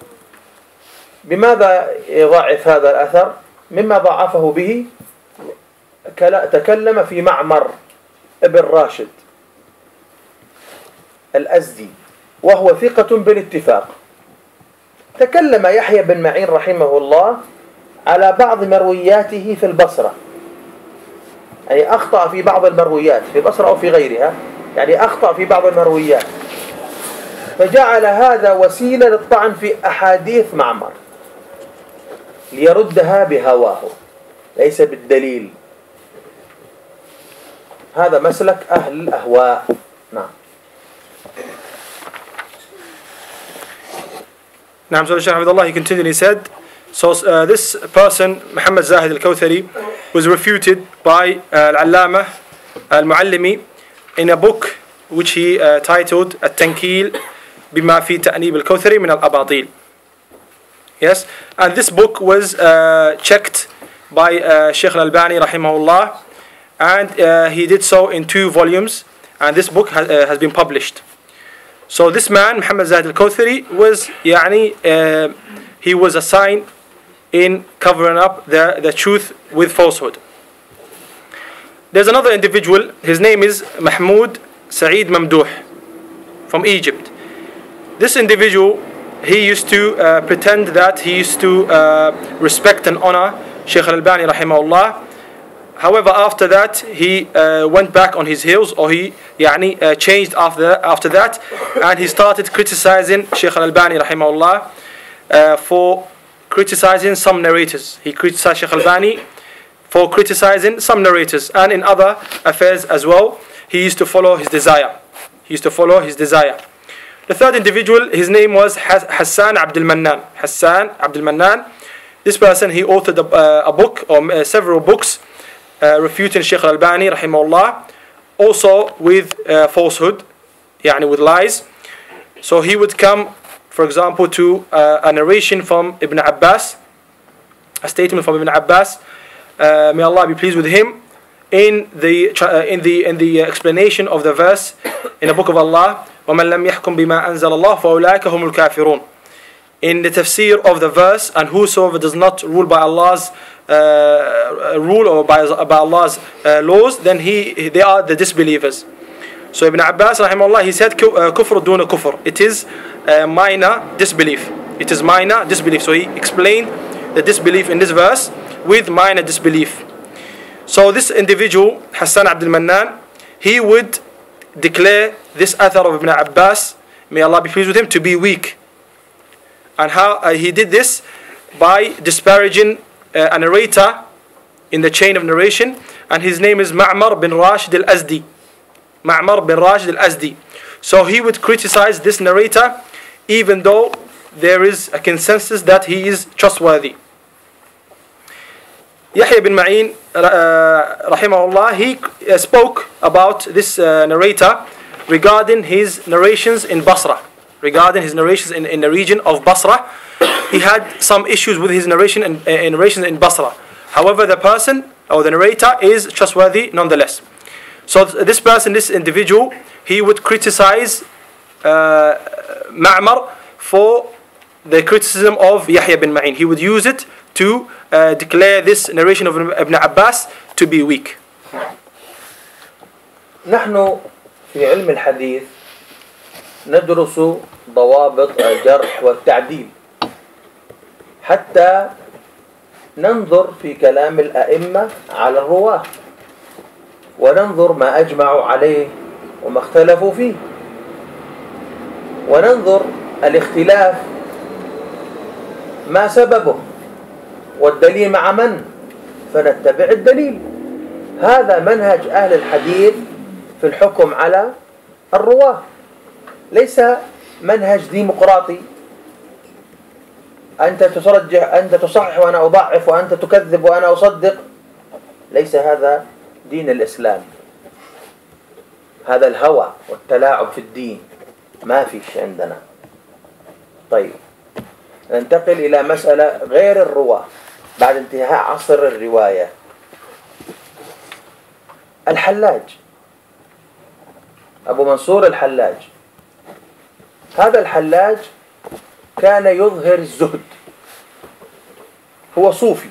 بماذا يضاعف هذا الأثر؟ مما ضاعفه به تكلم في معمر ابن راشد الأزدي، وهو ثقة بالاتفاق. تكلم يحيى بن معين رحمه الله على بعض مروياته في البصرة، يعني أخطأ في بعض المرويات في البصرة أو في غيرها، يعني أخطأ في بعض المرويات، فجعل هذا وسيلة للطعن في أحاديث معمر ليردها بهواه ليس بالدليل. هذا مسلك أهل الأهواء. نعم. Naam, so Shaykh Hafidhullah, he continued, he said, this person, Muhammad Zahid al-Kawthari, was refuted by Al-Allama al-Muallimi in a book which he titled At-Tankil Bima Fi Ta'nib al-Kawthari Min al-Abatil. Yes, and this book was checked by Shaykh al-Albani rahimahullah, and he did so in 2 volumes, and this book has been published. So this man, Muhammad Zahid al-Kawthari, was he was assigned in covering up the truth with falsehood. There's another individual, his name is Mahmoud Sa'id Mamdouh from Egypt. This individual, he used to pretend that he used to respect and honor Shaykh al-Albani rahimahullah. However, after that, he went back on his heels, or he changed after that, and he started criticizing Shaykh al-Albani rahimahullah for criticizing some narrators. He criticized Shaykh al-Albani for criticizing some narrators, and in other affairs as well. He used to follow his desire. The third individual, his name was Hassan Abdul Mannan. Hassan Abdul Mannan. This person, he authored a book, or several books, refuting Shaykh al-Albani rahimahullah, also with falsehood, with lies. So he would come, for example, to a narration from Ibn Abbas, a statement from Ibn Abbas, may Allah be pleased with him, in the explanation of the verse in the book of Allah, وَمَنْ لَمْ يَحْكُمْ بِمَا أَنزَلَ اللَّهُ فَأُولَٰئِكَ هُمُ الْكَافِرُونَ. In the tafsir of the verse, and whosoever does not rule by Allah's rule or by Allah's laws, then they are the disbelievers. So Ibn Abbas rahimahullah, he said kufr duna kufr. It is minor disbelief. It is minor disbelief. So he explained the disbelief in this verse with minor disbelief. So this individual, Hassan Abdul Mannan, he would declare this athar of Ibn Abbas, may Allah be pleased with him, to be weak. And how he did this? By disparaging a narrator in the chain of narration, and his name is Ma'mar bin Rashid al-Azdi. Ma'mar bin Rashid al-Azdi. So he would criticize this narrator even though there is a consensus that he is trustworthy. Yahya bin Ma'in rahimahullah, he spoke about this narrator regarding his narrations in Basra. Regarding his narrations in the region of Basra, he had some issues with his narrations in Basra. However, the person or the narrator is trustworthy nonetheless. So this person, this individual, he would criticize Ma'mar for the criticism of Yahya bin Ma'in. He would use it to declare this narration of Ibn Abbas to be weak. نحن في علم الحديث ندرس ضوابط الجرح والتعديل حتى ننظر في كلام الأئمة على الرواة وننظر ما أجمعوا عليه وما اختلفوا فيه وننظر الاختلاف ما سببه والدليل مع من فنتبع الدليل. هذا منهج أهل الحديث في الحكم على الرواة، ليس منهج ديمقراطي أنت ترجح، أنت تصحح وأنا أضعف، وأنت تكذب وأنا أصدق. ليس هذا دين الإسلام. هذا الهوى والتلاعب في الدين ما فيش عندنا. طيب ننتقل إلى مسألة غير الرواة بعد انتهاء عصر الرواية. الحلاج، أبو منصور الحلاج، هذا الحلاج كان يظهر الزهد، هو صوفي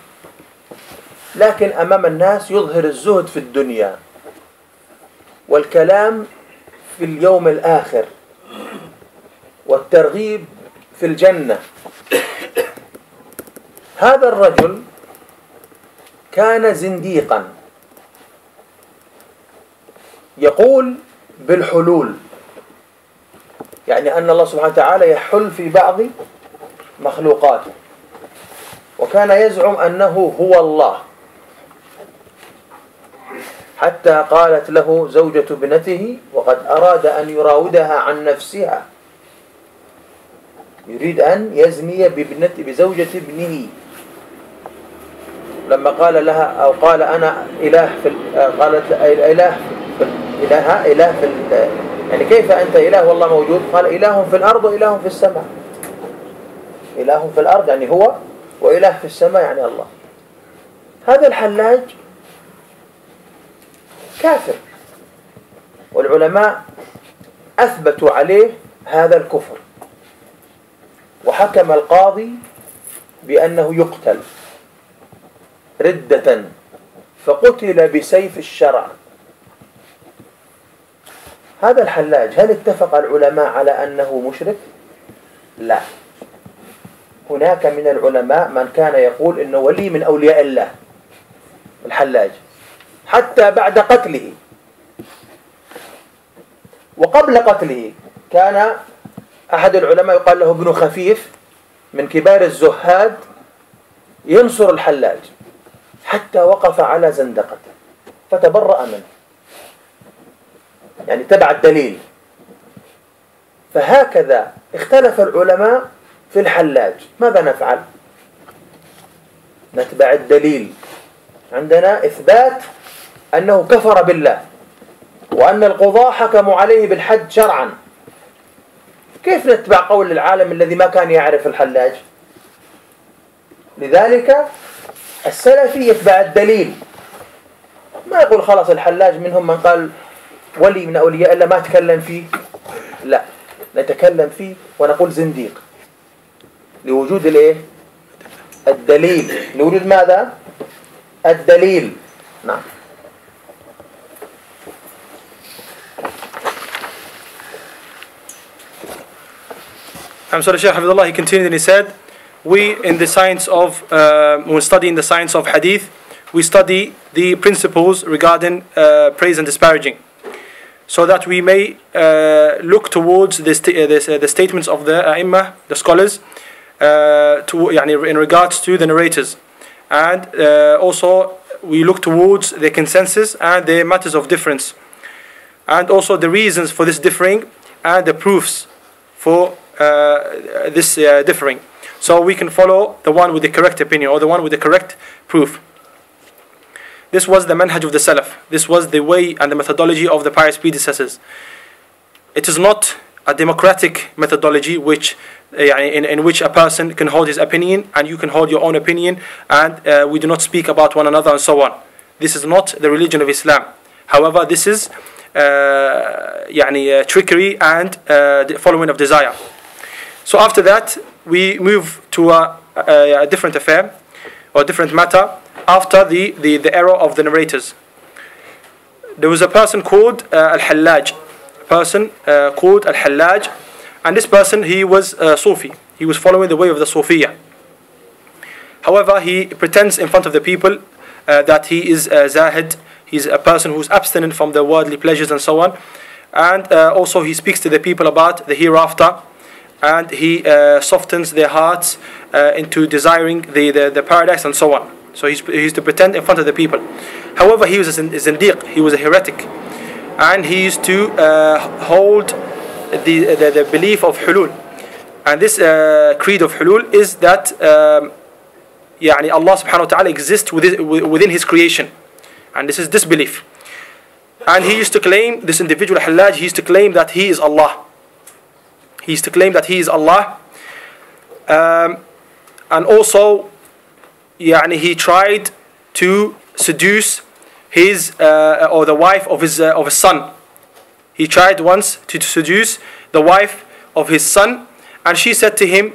لكن أمام الناس يظهر الزهد في الدنيا والكلام في اليوم الآخر والترغيب في الجنة. هذا الرجل كان زنديقا يقول بالحلول، يعني أن الله سبحانه وتعالى يحل في بعض مخلوقاته، وكان يزعم أنه هو الله، حتى قالت له زوجة ابنته وقد أراد أن يراودها عن نفسها، يريد أن يزني بزوجة ابنه، لما قال لها أو قال أنا إله في قالت إله في يعني كيف أنت إله والله موجود؟ قال إله في الأرض وإله في السماء. إله في الأرض يعني هو، وإله في السماء يعني الله. هذا الحلاج كافر، والعلماء أثبتوا عليه هذا الكفر، وحكم القاضي بأنه يقتل ردة، فقتل بسيف الشرع. هذا الحلاج هل اتفق العلماء على أنه مشرك؟ لا. هناك من العلماء من كان يقول إنه ولي من أولياء الله الحلاج حتى بعد قتله. وقبل قتله كان أحد العلماء يقال له ابن خفيف من كبار الزهاد ينصر الحلاج حتى وقف على زندقته فتبرأ منه، يعني تبع الدليل. فهكذا اختلف العلماء في الحلاج. ماذا نفعل؟ نتبع الدليل. عندنا إثبات أنه كفر بالله وأن القضاة حكموا عليه بالحد شرعا. كيف نتبع قول العالم الذي ما كان يعرف الحلاج؟ لذلك السلفي يتبع الدليل، ما يقول خلاص الحلاج منهم من قال ولي من أولياء الله ما تكلم فيه، لا، نتكلم فيه ونقول زنديق لوجود الايه؟ الدليل. لوجود ماذا؟ الدليل. نعم. So the Shaykh Hafidhullah, he continued and he said, we in the science of, when studying the science of hadith, we study the principles regarding praise and disparaging, so that we may look towards the statements of the A'immah, the scholars, in regards to the narrators, and also we look towards the consensus and the matters of difference, and also the reasons for this differing and the proofs for this differing, so we can follow the one with the correct opinion or the one with the correct proof. This was the manhaj of the Salaf. This was the way and the methodology of the pious predecessors. It is not a democratic methodology in which a person can hold his opinion and you can hold your own opinion, and we do not speak about one another and so on. This is not the religion of Islam. However, this is trickery and the following of desire. So after that, we move to a different affair or a different matter. After the era of the narrators, there was a person called Al-Hallaj, and this person, he was Sufi. He was following the way of the Sufiya. However, he pretends in front of the people that he is Zahid. He's a person who's abstinent from the worldly pleasures and so on, and also he speaks to the people about the hereafter, and he softens their hearts into desiring the paradise and so on. So he's to pretend in front of the people. However, he was a zindiq, he was a heretic, and he used to hold the belief of hulul. And this creed of hulul is that Allah subhanahu wa ta'ala exists within his creation, and this is disbelief. And he used to claim, this individual Hallaj, he used to claim that he is Allah. He used to claim that he is Allah, and also he tried to seduce his or the wife of his son. He tried once to seduce the wife of his son, and she said to him,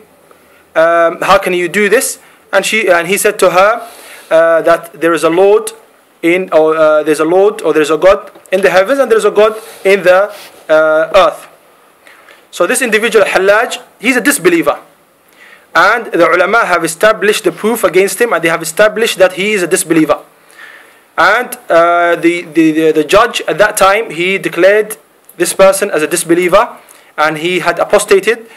how can you do this? And he said to her that there is a Lord there's a Lord, or there's a God in the heavens and there's a God in the earth. So this individual Hallaj, he's a disbeliever, and the ulama have established the proof against him, and they have established that he is a disbeliever. And the judge at that time, he declared this person as a disbeliever, and he had apostated,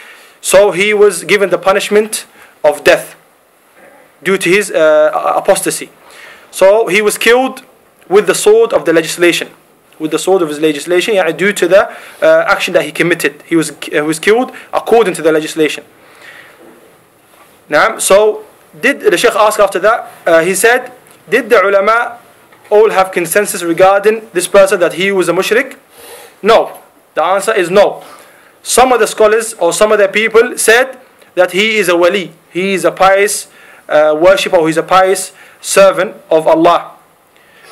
so he was given the punishment of death due to his apostasy. So he was killed with the sword of the legislation, due to the action that he committed. He was killed according to the legislation. Now, so did the Shaykh ask after that? He said, did the ulama all have consensus regarding this person that he was a mushrik? No. The answer is no. Some of the scholars or some of the people said that he is a wali, he is a pious worshipper, or he is a pious servant of Allah.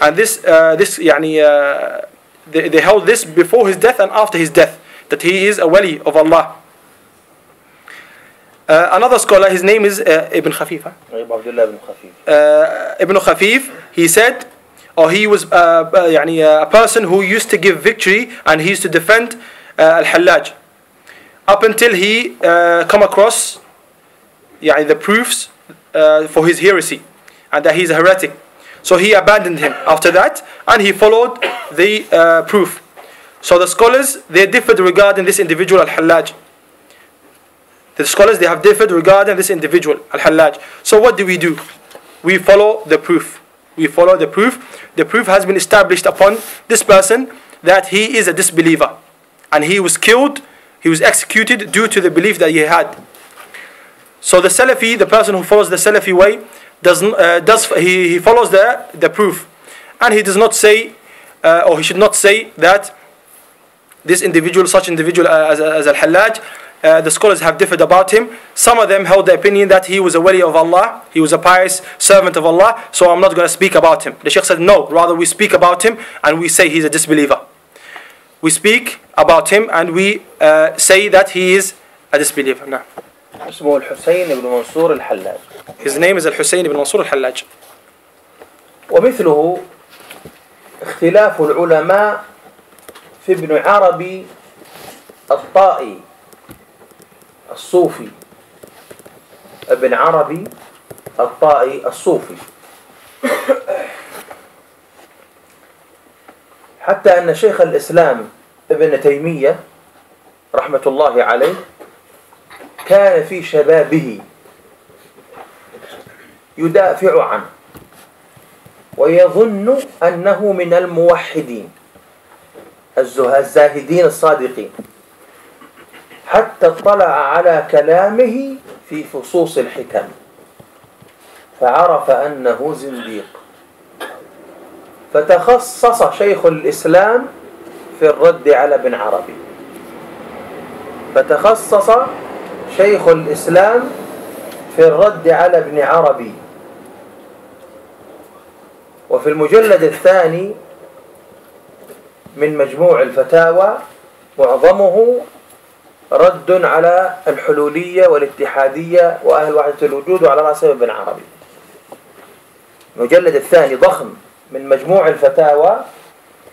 And they held this before his death and after his death, that he is a wali of Allah. Another scholar, his name is Ibn Khafif. Ibn Khafif, he said, or he was a person who used to give victory, and he used to defend Al-Hallaj up until he come across the proofs for his heresy and that he's a heretic. So he abandoned him after that, and he followed the proof. So the scholars, they differed regarding this individual Al-Hallaj. The scholars, they have differed regarding this individual Al-Hallaj. So what do? We follow the proof. We follow the proof. The proof has been established upon this person that he is a disbeliever, and he was killed, he was executed due to the belief that he had. So the Salafi, the person who follows the Salafi way, he follows the proof, and he does not say, or he should not say that this individual, such individual as Al-Hallaj, the scholars have differed about him. Some of them held the opinion that he was a wali of Allah, he was a pious servant of Allah, so I'm not going to speak about him. The Shaykh said, no, rather we speak about him and we say he's a disbeliever. We speak about him and we say that he is a disbeliever. No. اسمه الحسين بن منصور الحلاج. His name is Al-Husayn ibn Mansur al-Hallaj. ومثله اختلاف العلماء في ابن عربي الطائي الصوفي. ابن عربي الطائي الصوفي، حتى أن شيخ الإسلام ابن تيمية رحمة الله عليه كان في شبابه يدافع عنه ويظن أنه من الموحدين الزاهدين الصادقين، حتى اطلع على كلامه في فصوص الحكم فعرف أنه زنديق، فتخصص شيخ الإسلام في الرد على ابن عربي. فتخصص شيخ الإسلام في الرد على ابن عربي. وفي المجلد الثاني من مجموع الفتاوى معظمه رد على الحلولية والاتحادية وأهل وحدة الوجود وعلى رأسهم ابن عربي. المجلد الثاني ضخم من مجموع الفتاوى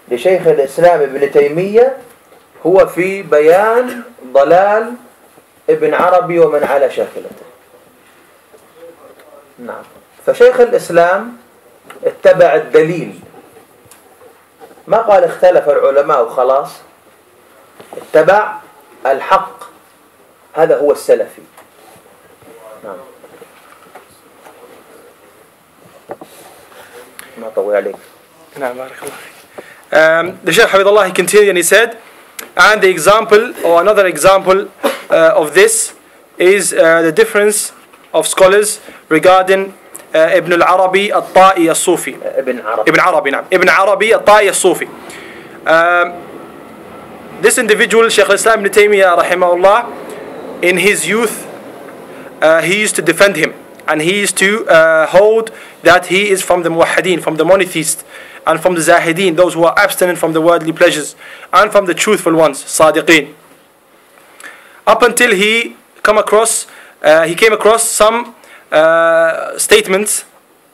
لشيخ الإسلام ابن تيمية هو في بيان ضلال ابن عربي ومن على شاكلته. نعم. فشيخ الإسلام اتبع الدليل، ما قال اختلف العلماء وخلاص، اتبع الحق. هذا هو السلفي. نعم. ما طوي عليك. نعم بارك الله فيك. The Shaykh Hafidhullah, he continued and he said, and the example or another example of this is the difference of scholars regarding Ibn al-Arabi al-Ta'i al-Sufi. Ibn Arabi al-Ta'i al-Sufi. This individual, Shaykh al-Islam ibn Taymiyyah rahimahullah, in his youth he used to defend him and he used to hold that he is from the Muwahhideen, from the monotheists, and from the Zahideen, those who are abstinent from the worldly pleasures, and from the truthful ones, Sadiqeen. Up until he came across some statements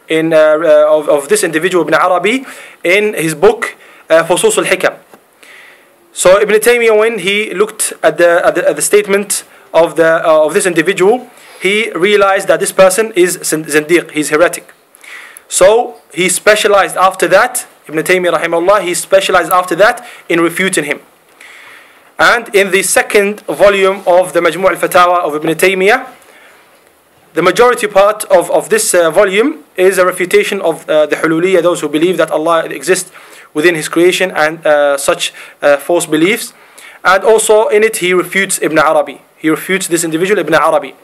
of this individual Ibn Arabi in his book Fusus al-Hikam. So Ibn Taymiyyah, when he looked at the statement of this individual, he realized that this person is Zindiq, he's heretic. So he specialized after that, Ibn Taymiyyah rahimahullah, he specialized after that in refuting him. And in the second volume of the Majmu' al-Fatawa of Ibn Taymiyyah, the majority part of this volume is a refutation of the Hululiyya, those who believe that Allah exists within His creation and such false beliefs. And also in it he refutes Ibn Arabi. He refutes this individual Ibn Arabi.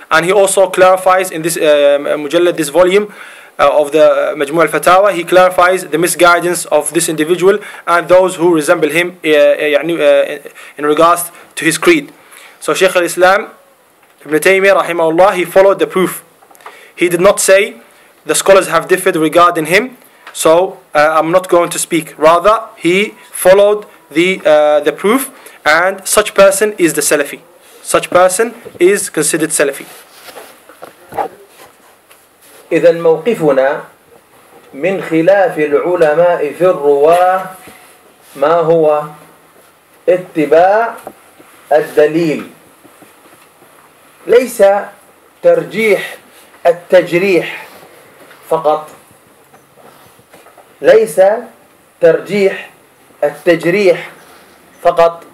And he also clarifies in this mujallad, this volume of the Majmu' al-Fatawa, he clarifies the misguidance of this individual and those who resemble him in regards to his creed. So Shaykh al-Islam Ibn Taymiyyah rahimahullah, he followed the proof. He did not say the scholars have differed regarding him, so I'm not going to speak. Rather, he followed the proof, and such person is the Salafi. Such person is considered Salafi. إذن موقفنا من خلاف العلماء في الرواة ما هو؟ اتباع الدليل، ليس ترجيح التجريح فقط، ليس ترجيح التجريح فقط،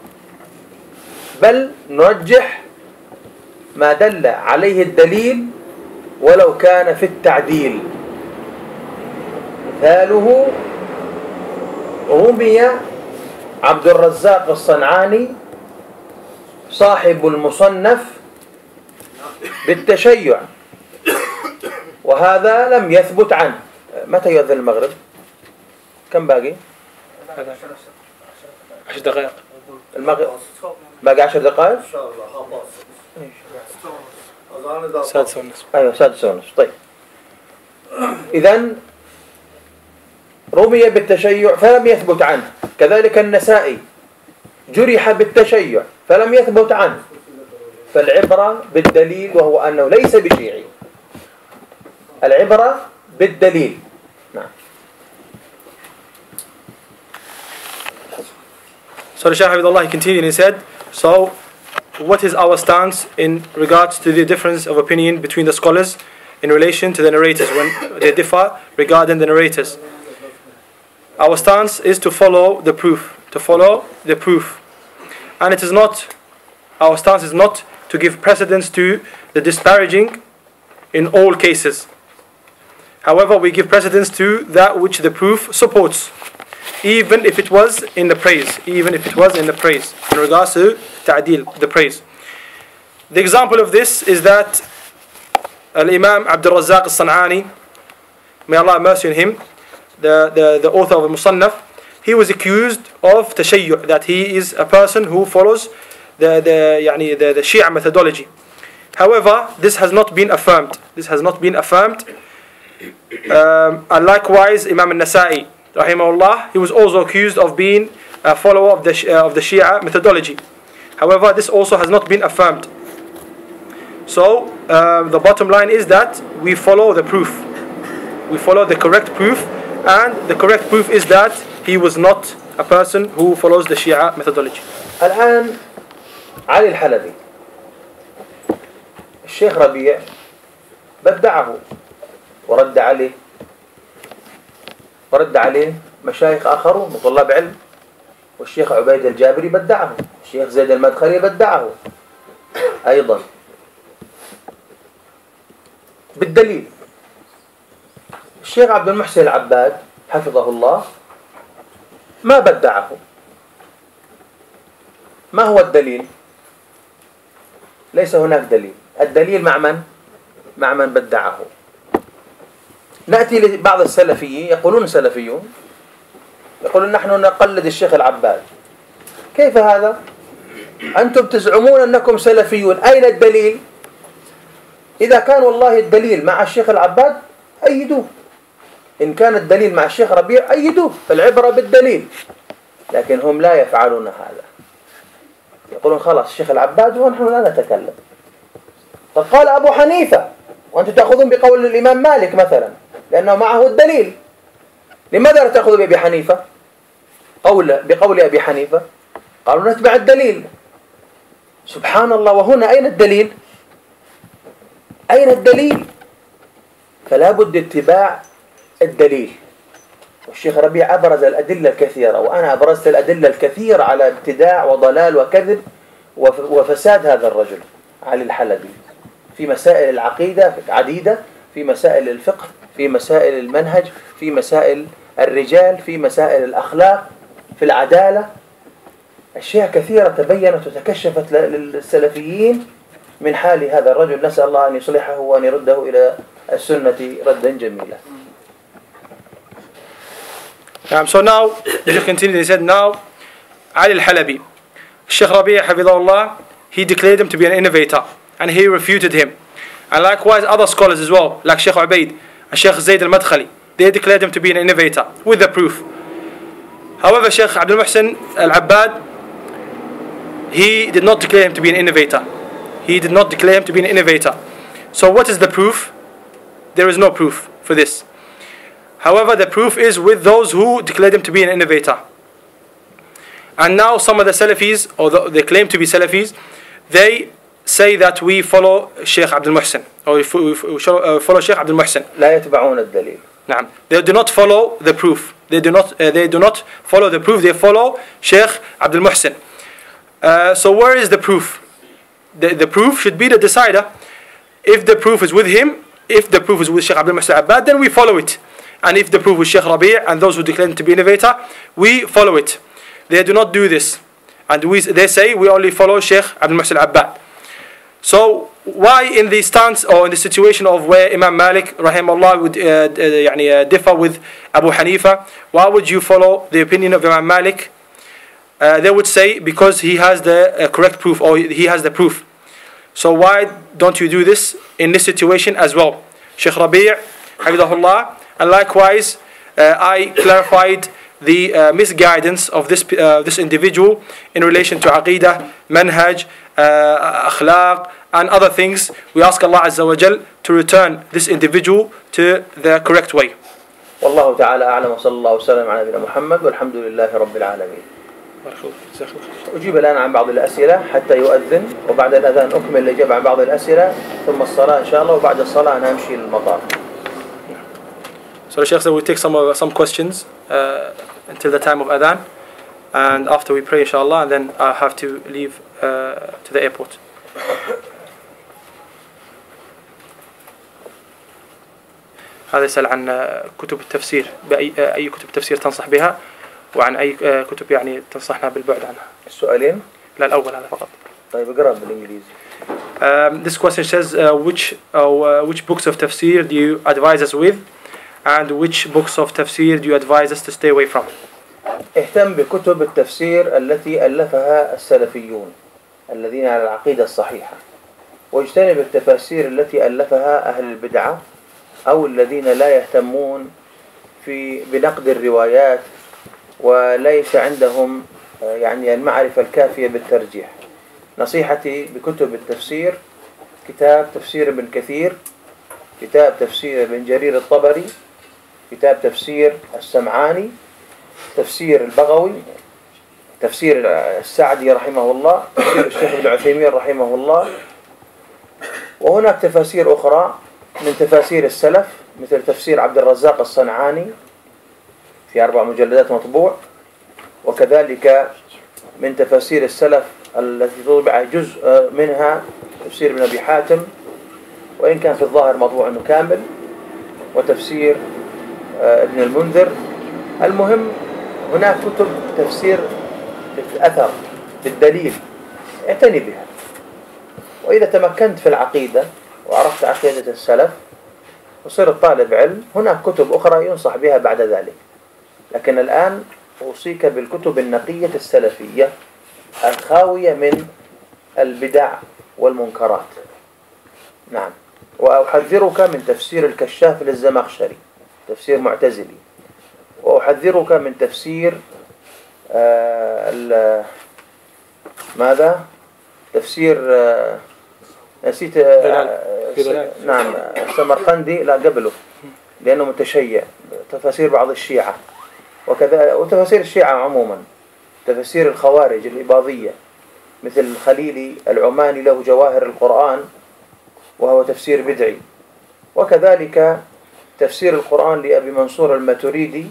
بل نرجح ما دل عليه الدليل ولو كان في التعديل. مثاله رمي عبد الرزاق الصنعاني صاحب المصنف بالتشيع، وهذا لم يثبت عنه. متى يؤذن المغرب؟ كم باقي؟ 10 دقائق. المغرب باقي 10 دقائق؟ إن شاء الله أذان سادسة ونصف. أيوة 6:30. طيب إذن رمي بالتشيع فلم يثبت عنه، كذلك النسائي جرح بالتشيع فلم يثبت عنه، فالعبرة بالدليل وهو أنه ليس بشيعي. العبرة بالدليل. نعم. So the Shaykh Hafidhullah continued and said, so what is our stance in regards to the difference of opinion between the scholars in relation to the narrators when they differ regarding the narrators? Our stance is to follow the proof, and it is not, our stance is not to give precedence to the disparaging in all cases. However, we give precedence to that which the proof supports, even if it was in the praise, in regards to ta'deel, the praise. The example of this is that Al-Imam Abdul Razzaq As-San'ani, may Allah have mercy on him, the author of Al-Musannaf, he was accused of tashayyu', that he is a person who follows the Shia methodology. However, this has not been affirmed. And likewise, Imam Al-Nasa'i, rahimahullah, he was also accused of being a follower of the Shia methodology. However, this also has not been affirmed. So, the bottom line is that we follow the proof. We follow the correct proof, and the correct proof is that he was not a person who follows the Shia methodology. الآن علي الحلبي الشيخ ربيع بدعه ورد عليه مشايخ آخرون من طلاب علم، والشيخ عبيد الجابري بدعه، الشيخ زيد المدخلي بدعه أيضا بالدليل. الشيخ عبد المحسن العباد حفظه الله ما بدعه. ما هو الدليل؟ ليس هناك دليل. الدليل مع من؟ مع من بدعه. نأتي لبعض السلفيين، يقولون سلفيون، يقولون نحن نقلد الشيخ العباد. كيف هذا؟ أنتم تزعمون أنكم سلفيون، أين الدليل؟ إذا كان والله الدليل مع الشيخ العباد أيدوه، إن كان الدليل مع الشيخ ربيع أيدوه، فالعبرة بالدليل. لكن هم لا يفعلون هذا، يقولون خلاص الشيخ العباد ونحن لا نتكلم. طب قال أبو حنيفة وأنتم تأخذون بقول الإمام مالك مثلا لأنه معه الدليل، لماذا لا تأخذوا بأبي حنيفة؟ بقول أبي حنيفة قالوا نتبع الدليل. سبحان الله، وهنا أين الدليل؟ أين الدليل؟ فلا بد اتباع الدليل. والشيخ ربيع أبرز الأدلة الكثيرة، وأنا أبرزت الأدلة الكثيرة على ابتداع وضلال وكذب وفساد هذا الرجل علي الحلبي في مسائل العقيدة عديدة، في مسائل الفقه، في مسائل المنهج، في مسائل الرجال، في مسائل الأخلاق، في العدالة. أشياء كثيرة تبينت وتكشفت للسلفيين من حال هذا الرجل. نسأل الله أن يصلحه وأن يرده إلى السنة ردا جميلا. So now, the Shaykh continued, he said, now, Ali al-Halabi, Shaykh Rabi' Hafidhullah, he declared him to be an innovator, and he refuted him. And likewise other scholars as well, like Shaykh Ubaid and Shaykh Zayd al-Madkhali, they declared him to be an innovator, with the proof. However, Shaykh Abdul Muhsin al-Abbad, he did not declare him to be an innovator. So what is the proof? There is no proof for this. However, the proof is with those who declared him to be an innovator. And now some of the Salafis, or they claim to be Salafis, they say that we follow Shaykh Abdul Muhsin, or we follow Shaykh Abdul Muhsin. لا يتبعون الدليل. نعم. They do not follow the proof. They do not follow the proof. They follow Shaykh Abdul Muhsin. So where is the proof? The proof should be the decider. If the proof is with him, if the proof is with Shaykh Abdul Muhsin Abbad, then we follow it. And if the proof is Shaykh Rabi' and those who declare him to be innovator, we follow it. They do not do this. And they say we only follow Shaykh Abdul Muhsin Abbad. So why in the stance or in the situation of where Imam Malik rahimahullah would differ with Abu Hanifa, why would you follow the opinion of Imam Malik they would say because he has the correct proof, or he has the proof. So why don't you do this in this situation as well? Sheikh Rabi' Hafidahullah, and likewise I clarified the misguidance of this individual in relation to aqidah, manhaj, akhlaq, and other things. We ask Allah Azza wa Jal to return this individual to the correct way. والله تعالى أعلم وصلى الله وسلم على نبينا محمد والحمد لله رب العالمين. أجيب الآن عن بعض الأسئلة حتى يؤذن، وبعد الأذان أكمل الإجابة عن بعض الأسئلة، ثم الصلاة إن شاء الله، وبعد الصلاة أنا أمشي للمطار. So the Shaykh said we'll take some questions until the time of adhan, and after we pray inshallah, and then I have to leave to the airport. هذا يسأل عن كتب التفسير، أي كتب تفسير تنصح بها، وعن أي كتب يعني تنصحنا بالبعد عنها. السؤالين؟ لا الأول هذا فقط. طيب اقرأ بالإنجليزي. This question says which books of tafsir do you advise us with, and which books of tafsir do you advise us to stay away from? اهتم بكتب التفسير التي ألفها السلفيون الذين على العقيدة الصحيحة، واجتنب التفاسير التي ألفها أهل البدعة أو الذين لا يهتمون بنقد الروايات وليس عندهم يعني المعرفة الكافية بالترجيح. نصيحتي بكتب التفسير: كتاب تفسير ابن كثير، كتاب تفسير ابن جرير الطبري، كتاب تفسير السمعاني، تفسير البغوي، تفسير السعدي رحمه الله، تفسير الشيخ ابن عثيمين رحمه الله. وهناك تفاسير أخرى من تفاسير السلف مثل تفسير عبد الرزاق الصنعاني في 4 مجلدات مطبوع، وكذلك من تفاسير السلف التي طبع جزء منها تفسير ابن أبي حاتم، وإن كان في الظاهر مطبوع أنه كامل، وتفسير ابن المنذر. المهم هناك كتب تفسير بالأثر بالدليل اعتني بها. وإذا تمكنت في العقيدة وعرفت عقيدة السلف وصرت طالب علم، هناك كتب أخرى ينصح بها بعد ذلك. لكن الآن أوصيك بالكتب النقية السلفية الخاوية من البدع والمنكرات. نعم. وأحذرك من تفسير الكشاف للزمخشري، تفسير معتزلي. وأحذرك من تفسير ماذا؟ تفسير نسيت. نعم السمرقندي، لا قبله لأنه متشيع. تفاسير بعض الشيعة وكذا، وتفاسير الشيعة عموما، تفاسير الخوارج الإباضية مثل الخليلي العماني له جواهر القرآن وهو تفسير بدعي، وكذلك تفسير القرآن لأبي منصور الماتريدي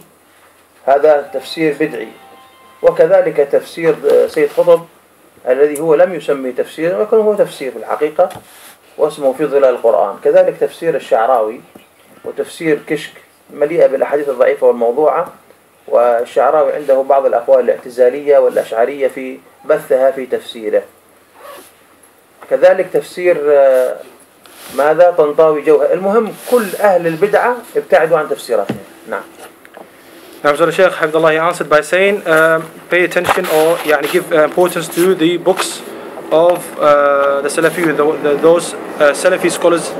هذا تفسير بدعي، وكذلك تفسير سيد قطب الذي هو لم يسمي تفسيرا ولكن هو تفسير بالحقيقة واسمه في ظلال القرآن. كذلك تفسير الشعراوي وتفسير كشك مليئة بالأحاديث الضعيفة والموضوعة، والشعراوي عنده بعض الأقوال الاعتزالية والأشعرية في بثها في تفسيره. كذلك تفسير ماذا؟ طنطاوي جوهر. المهم كل أهل البدعة ابتعدوا عن تفسيراتهم. نعم. Now, so the Shaykh Hafidullah, he answered by saying, pay attention or give importance to the books of the Salafi, those Salafi scholars,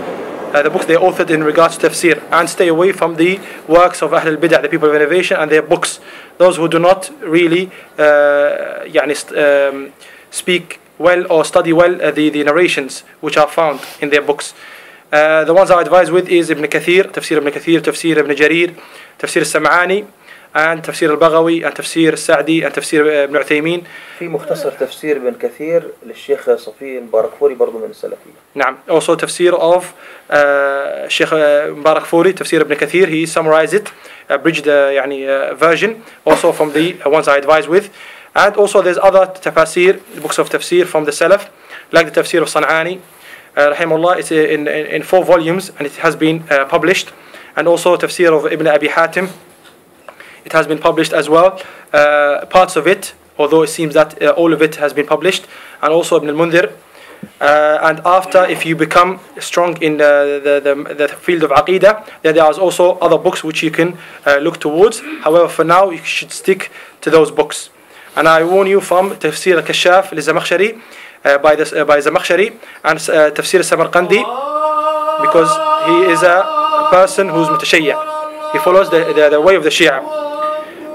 the books they authored in regards to tafsir, and stay away from the works of Ahl al-Bid'ah, the people of innovation, and their books, those who do not really speak well or study well the narrations which are found in their books. The ones I advise with is Ibn Kathir, Tafsir Ibn Kathir, Tafsir Ibn Jarir, Tafsir al-Sam'ani, and تفسير البغوي and تفسير السعدي and تفسير ابن عثيمين. في مختصر تفسير ابن كثير للشيخ صفي المباركفوري برضو من السلفية. نعم. Also تفسير of الشيخ مباركفوري تفسير ابن كثير, he summarized it, abridged version also from the ones I advise with. And also there's other tafasir, books of tafsir from the Salaf, like the tafsir of San'ani rahimahullah. It's in 4 volumes and it has been published. And also tafsir of Ibn Abi Hatim, it has been published as well, parts of it, although it seems that all of it has been published, and also Ibn al-Mundhir. And after, if you become strong in the field of Aqidah, then there are also other books which you can look towards. However, for now, you should stick to those books. And I warn you from Tafsir al-Kashaf al-Zamakhshari by Zamakhshari and Tafsir al-Samarqandi, because he is a person who's mutashayya. He follows the way of the Shia.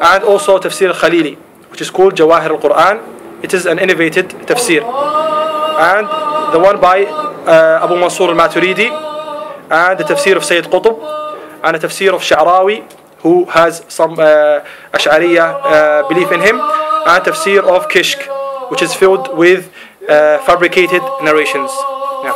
And also Tafsir al-Khalili, which is called Jawahir al-Quran. It is an innovated tafsir. And the one by Abu Mansur al-Maturidi, and the tafsir of Sayyid Qutb, and the tafsir of Sha'rawi, who has some Ash'ariyya belief in him, and tafsir of Kishk, which is filled with fabricated narrations. Yeah.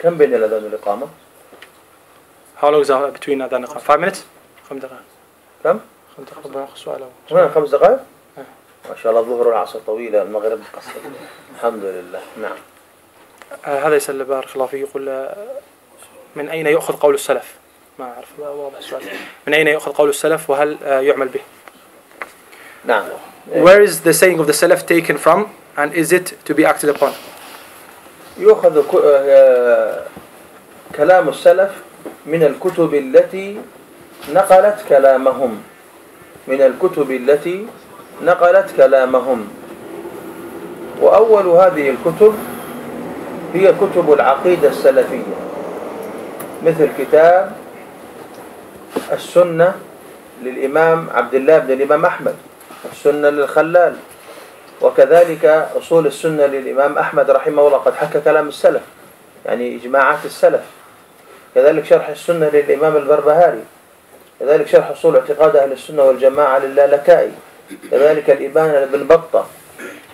كم بين الأذان والإقامة؟ How long is that between adhan and iqamah? 5 minutes? 5 دقائق. كم؟ 5 دقائق بناخذ سؤال. هنا 5 دقائق؟ ما شاء الله الظهر والعصر طويلة، المغرب قصير. الحمد لله. نعم. هذا يسأل بارك الله فيه، يقول من أين يؤخذ قول السلف؟ ما أعرف واضح السؤال. من أين يؤخذ قول السلف وهل يعمل به؟ نعم. Where is the saying of the Salaf taken from, and is it to be acted upon? يؤخذ كلام السلف من الكتب التي نقلت كلامهم، من الكتب التي نقلت كلامهم. وأول هذه الكتب هي كتب العقيدة السلفية، مثل كتاب السنة للإمام عبد الله بن الإمام أحمد، السنة للخلال، وكذلك أصول السنة للإمام أحمد رحمه الله، قد حكى كلام السلف، يعني إجماعات السلف. كذلك شرح السنة للإمام البربهاري، كذلك شرح أصول اعتقاد أهل السنة والجماعة للالكائي، كذلك الإبانة لابن بطة،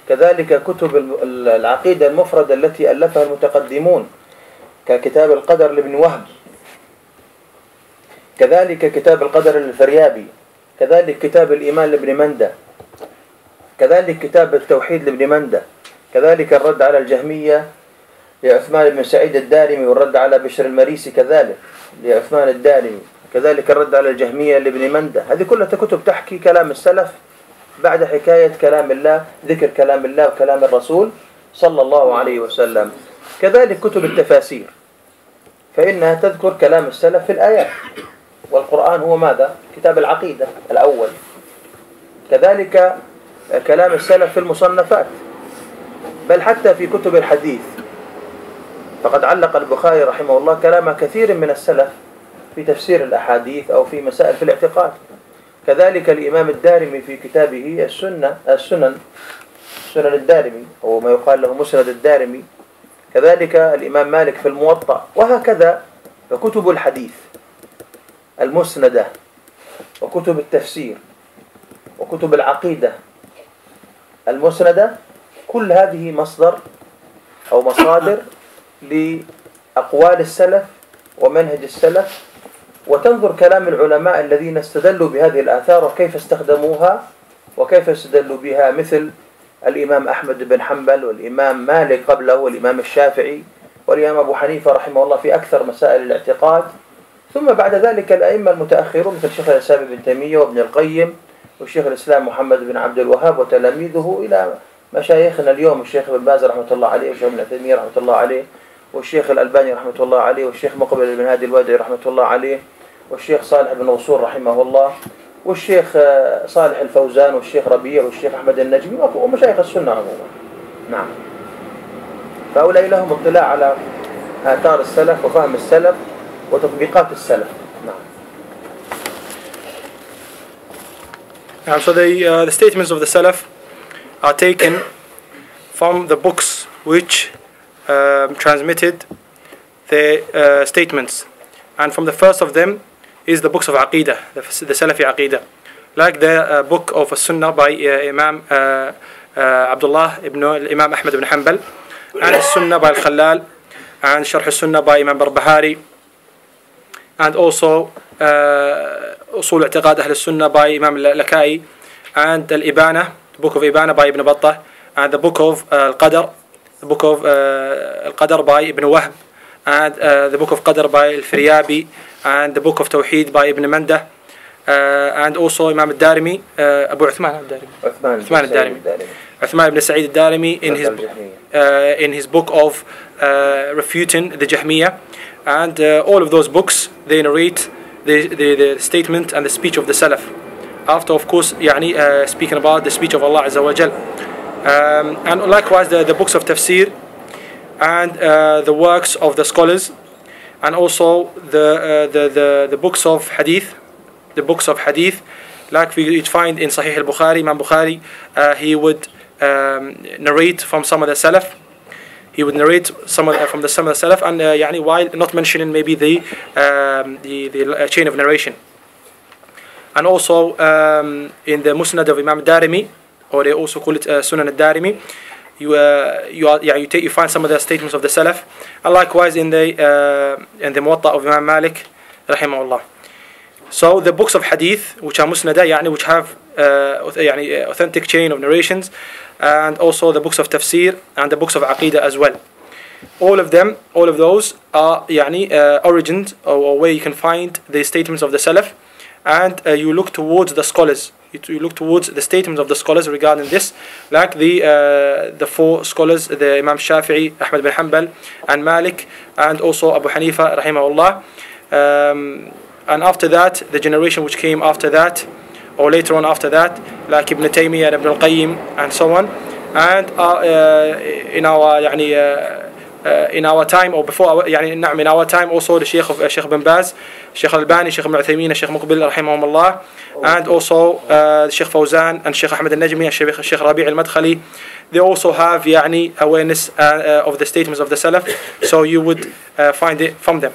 كذلك كتب العقيدة المفردة التي ألفها المتقدمون ككتاب القدر لابن وهب، كذلك كتاب القدر للفريابي، كذلك كتاب الإيمان لابن مندة، كذلك كتاب التوحيد لابن مندة، كذلك الرد على الجهمية لعثمان بن سعيد الدارمي، والرد على بشر المريسي كذلك لعثمان الدارمي، كذلك الرد على الجهمية لابن مندة. هذه كلها كتب تحكي كلام السلف بعد حكاية كلام الله، ذكر كلام الله وكلام الرسول صلى الله عليه وسلم. كذلك كتب التفاسير، فإنها تذكر كلام السلف في الآيات، والقرآن هو ماذا؟ كتاب العقيدة الأول. كذلك كلام السلف في المصنفات، بل حتى في كتب الحديث، فقد علق البخاري رحمه الله كلام كثير من السلف في تفسير الأحاديث أو في مسائل في الاعتقاد. كذلك الإمام الدارمي في كتابه سنن الدارمي، أو ما يقال له مسند الدارمي، كذلك الإمام مالك في الموطأ، وهكذا. فكتب الحديث المسندة، وكتب التفسير، وكتب العقيدة المسندة، كل هذه مصدر أو مصادر لأقوال السلف ومنهج السلف، وتنظر كلام العلماء الذين استدلوا بهذه الآثار وكيف استخدموها وكيف استدلوا بها، مثل الإمام أحمد بن حنبل، والإمام مالك قبله، والإمام الشافعي، والإمام أبو حنيفة رحمه الله في أكثر مسائل الاعتقاد. ثم بعد ذلك الأئمة المتأخرون مثل شيخ الإسلام ابن تيمية وابن القيم والشيخ الإسلام محمد بن عبد الوهاب وتلاميذه إلى مشايخنا اليوم الشيخ ابن باز رحمة الله عليه، والشيخ ابن عثيمين رحمة الله عليه، والشيخ الألباني رحمة الله عليه، والشيخ مقبل بن هادي الوادعي رحمة الله عليه، والشيخ صالح بن غصور رحمه الله، والشيخ صالح الفوزان، والشيخ ربيع، والشيخ أحمد النجمي، ومشايخ السنة عموما. نعم. فهؤلاء لهم اطلاع على آثار السلف وفهم السلف وتطبيقات السلف. نعم. So the statements of the Salaf are taken from the books which transmitted the statements, and from the first of them is the books of Aqidah, the Salafi Aqidah, like the book of Sunnah by Imam Abdullah ibn Imam Ahmad ibn Hanbal, and Sunnah by Al-Khallal, and Sharh Sunnah by Imam Barbahari, and also Usul I'tiqad Ahl Sunnah by Imam Lakai, and Al-Ibana, the book of Ibana by Ibn Battah, and the book of Al-Qadr, the book of Al-Qadr by Ibn Wahb, and the book of Qadr by Al-Firyabi, and the book of Tawheed by Ibn Mandah, and also Imam Al-Darimi, Abu Uthman Al-Darimi, Uthman ibn Sa'id Al-Darimi in his book of refuting the Jahmiyyah, and all of those books they narrate the statement and the speech of the Salaf, after of course speaking about the speech of Allah Azza wa Jal. And likewise the books of tafsir, and the works of the scholars, and also the books of hadith, like we find in Sahih al-Bukhari. Imam Bukhari, he would narrate from some of the Salaf. He would narrate from the Salaf, and while not mentioning maybe the chain of narration. And also in the Musnad of Imam Darimi, or they also call it Sunan al-Darimi, you find some of the statements of the Salaf, and likewise in the Muwatta of Imam Malik rahimahullah. So the books of hadith, which are musnada, which have authentic chain of narrations, and also the books of tafsir and the books of aqidah as well. All of those are origins or where you can find the statements of the Salaf, and you look towards the scholars. You look towards the statements of the scholars regarding this, like the four scholars, the Imam Shafi'i, Ahmad bin Hanbal, and Malik, and also Abu Hanifa rahimahullah. And after that, the generation which came after that, or later on after that, like Ibn Taymiyyah and Ibn al-Qayyim and so on. And in our time, or before in our time, also the Sheikh Ibn Baz, Sheikh Al-Albani, Sheikh Ibn Uthaymin, Sheikh Muqbil rahimahumullah, and also Sheikh Fawzan and Sheikh Ahmad Al-Najmi and Sheikh Rabi' Al-Madkhali. They also have awareness of the statements of the Salaf, so you would find it from them.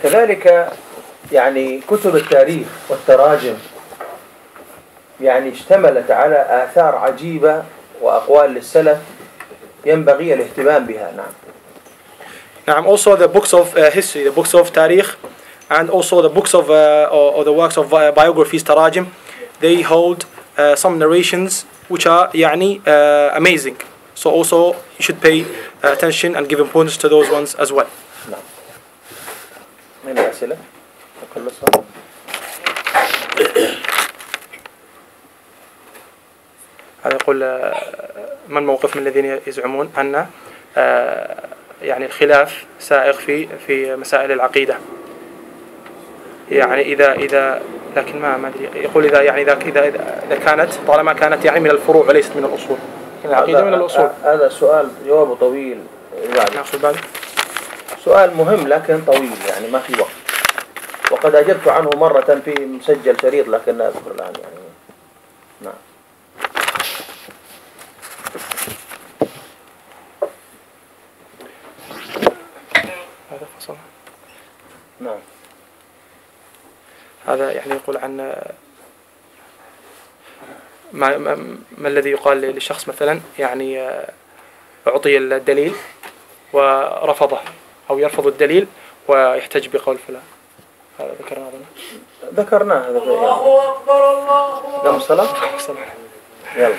كذلك كتب التاريخ والتراجم اشتملت على آثار عجيبة وأقوال للسلف ينبغي الاهتمام بها. نعم. Also the books of history, the books of tarikh, and also the books of or the works of biographies, tarajim, they hold some narrations which are amazing. So also you should pay attention and give importance to those ones as well. نعم. من الأسئلة؟ أخلصها. هذا يقول ما الموقف من الذين يزعمون أن الخلاف سائغ في مسائل العقيدة؟ إذا لكن ما أدري، يقول إذا كانت طالما كانت من الفروع وليست من الأصول. العقيدة من الأصول. هذا سؤال جوابه طويل. سؤال مهم لكن طويل، ما في وقت، وقد أجبت عنه مرة في مسجل شريط لكن لا أذكر الآن نعم. هذا فصل. نعم. هذا يقول عن ما الذي يقال للشخص مثلا أعطي الدليل ورفضه، أو يرفض الدليل ويحتج بقول فلان. هذا ذكرناه هذا الله أكبر الله أكبر. الصلاة. يلا.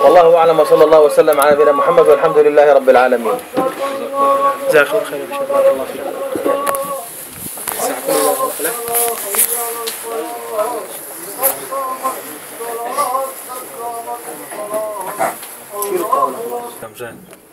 والله أعلم، وصلى الله وسلم على نبينا محمد، والحمد لله رب العالمين. جزاك الله خير. بارك الله فيك. 100%.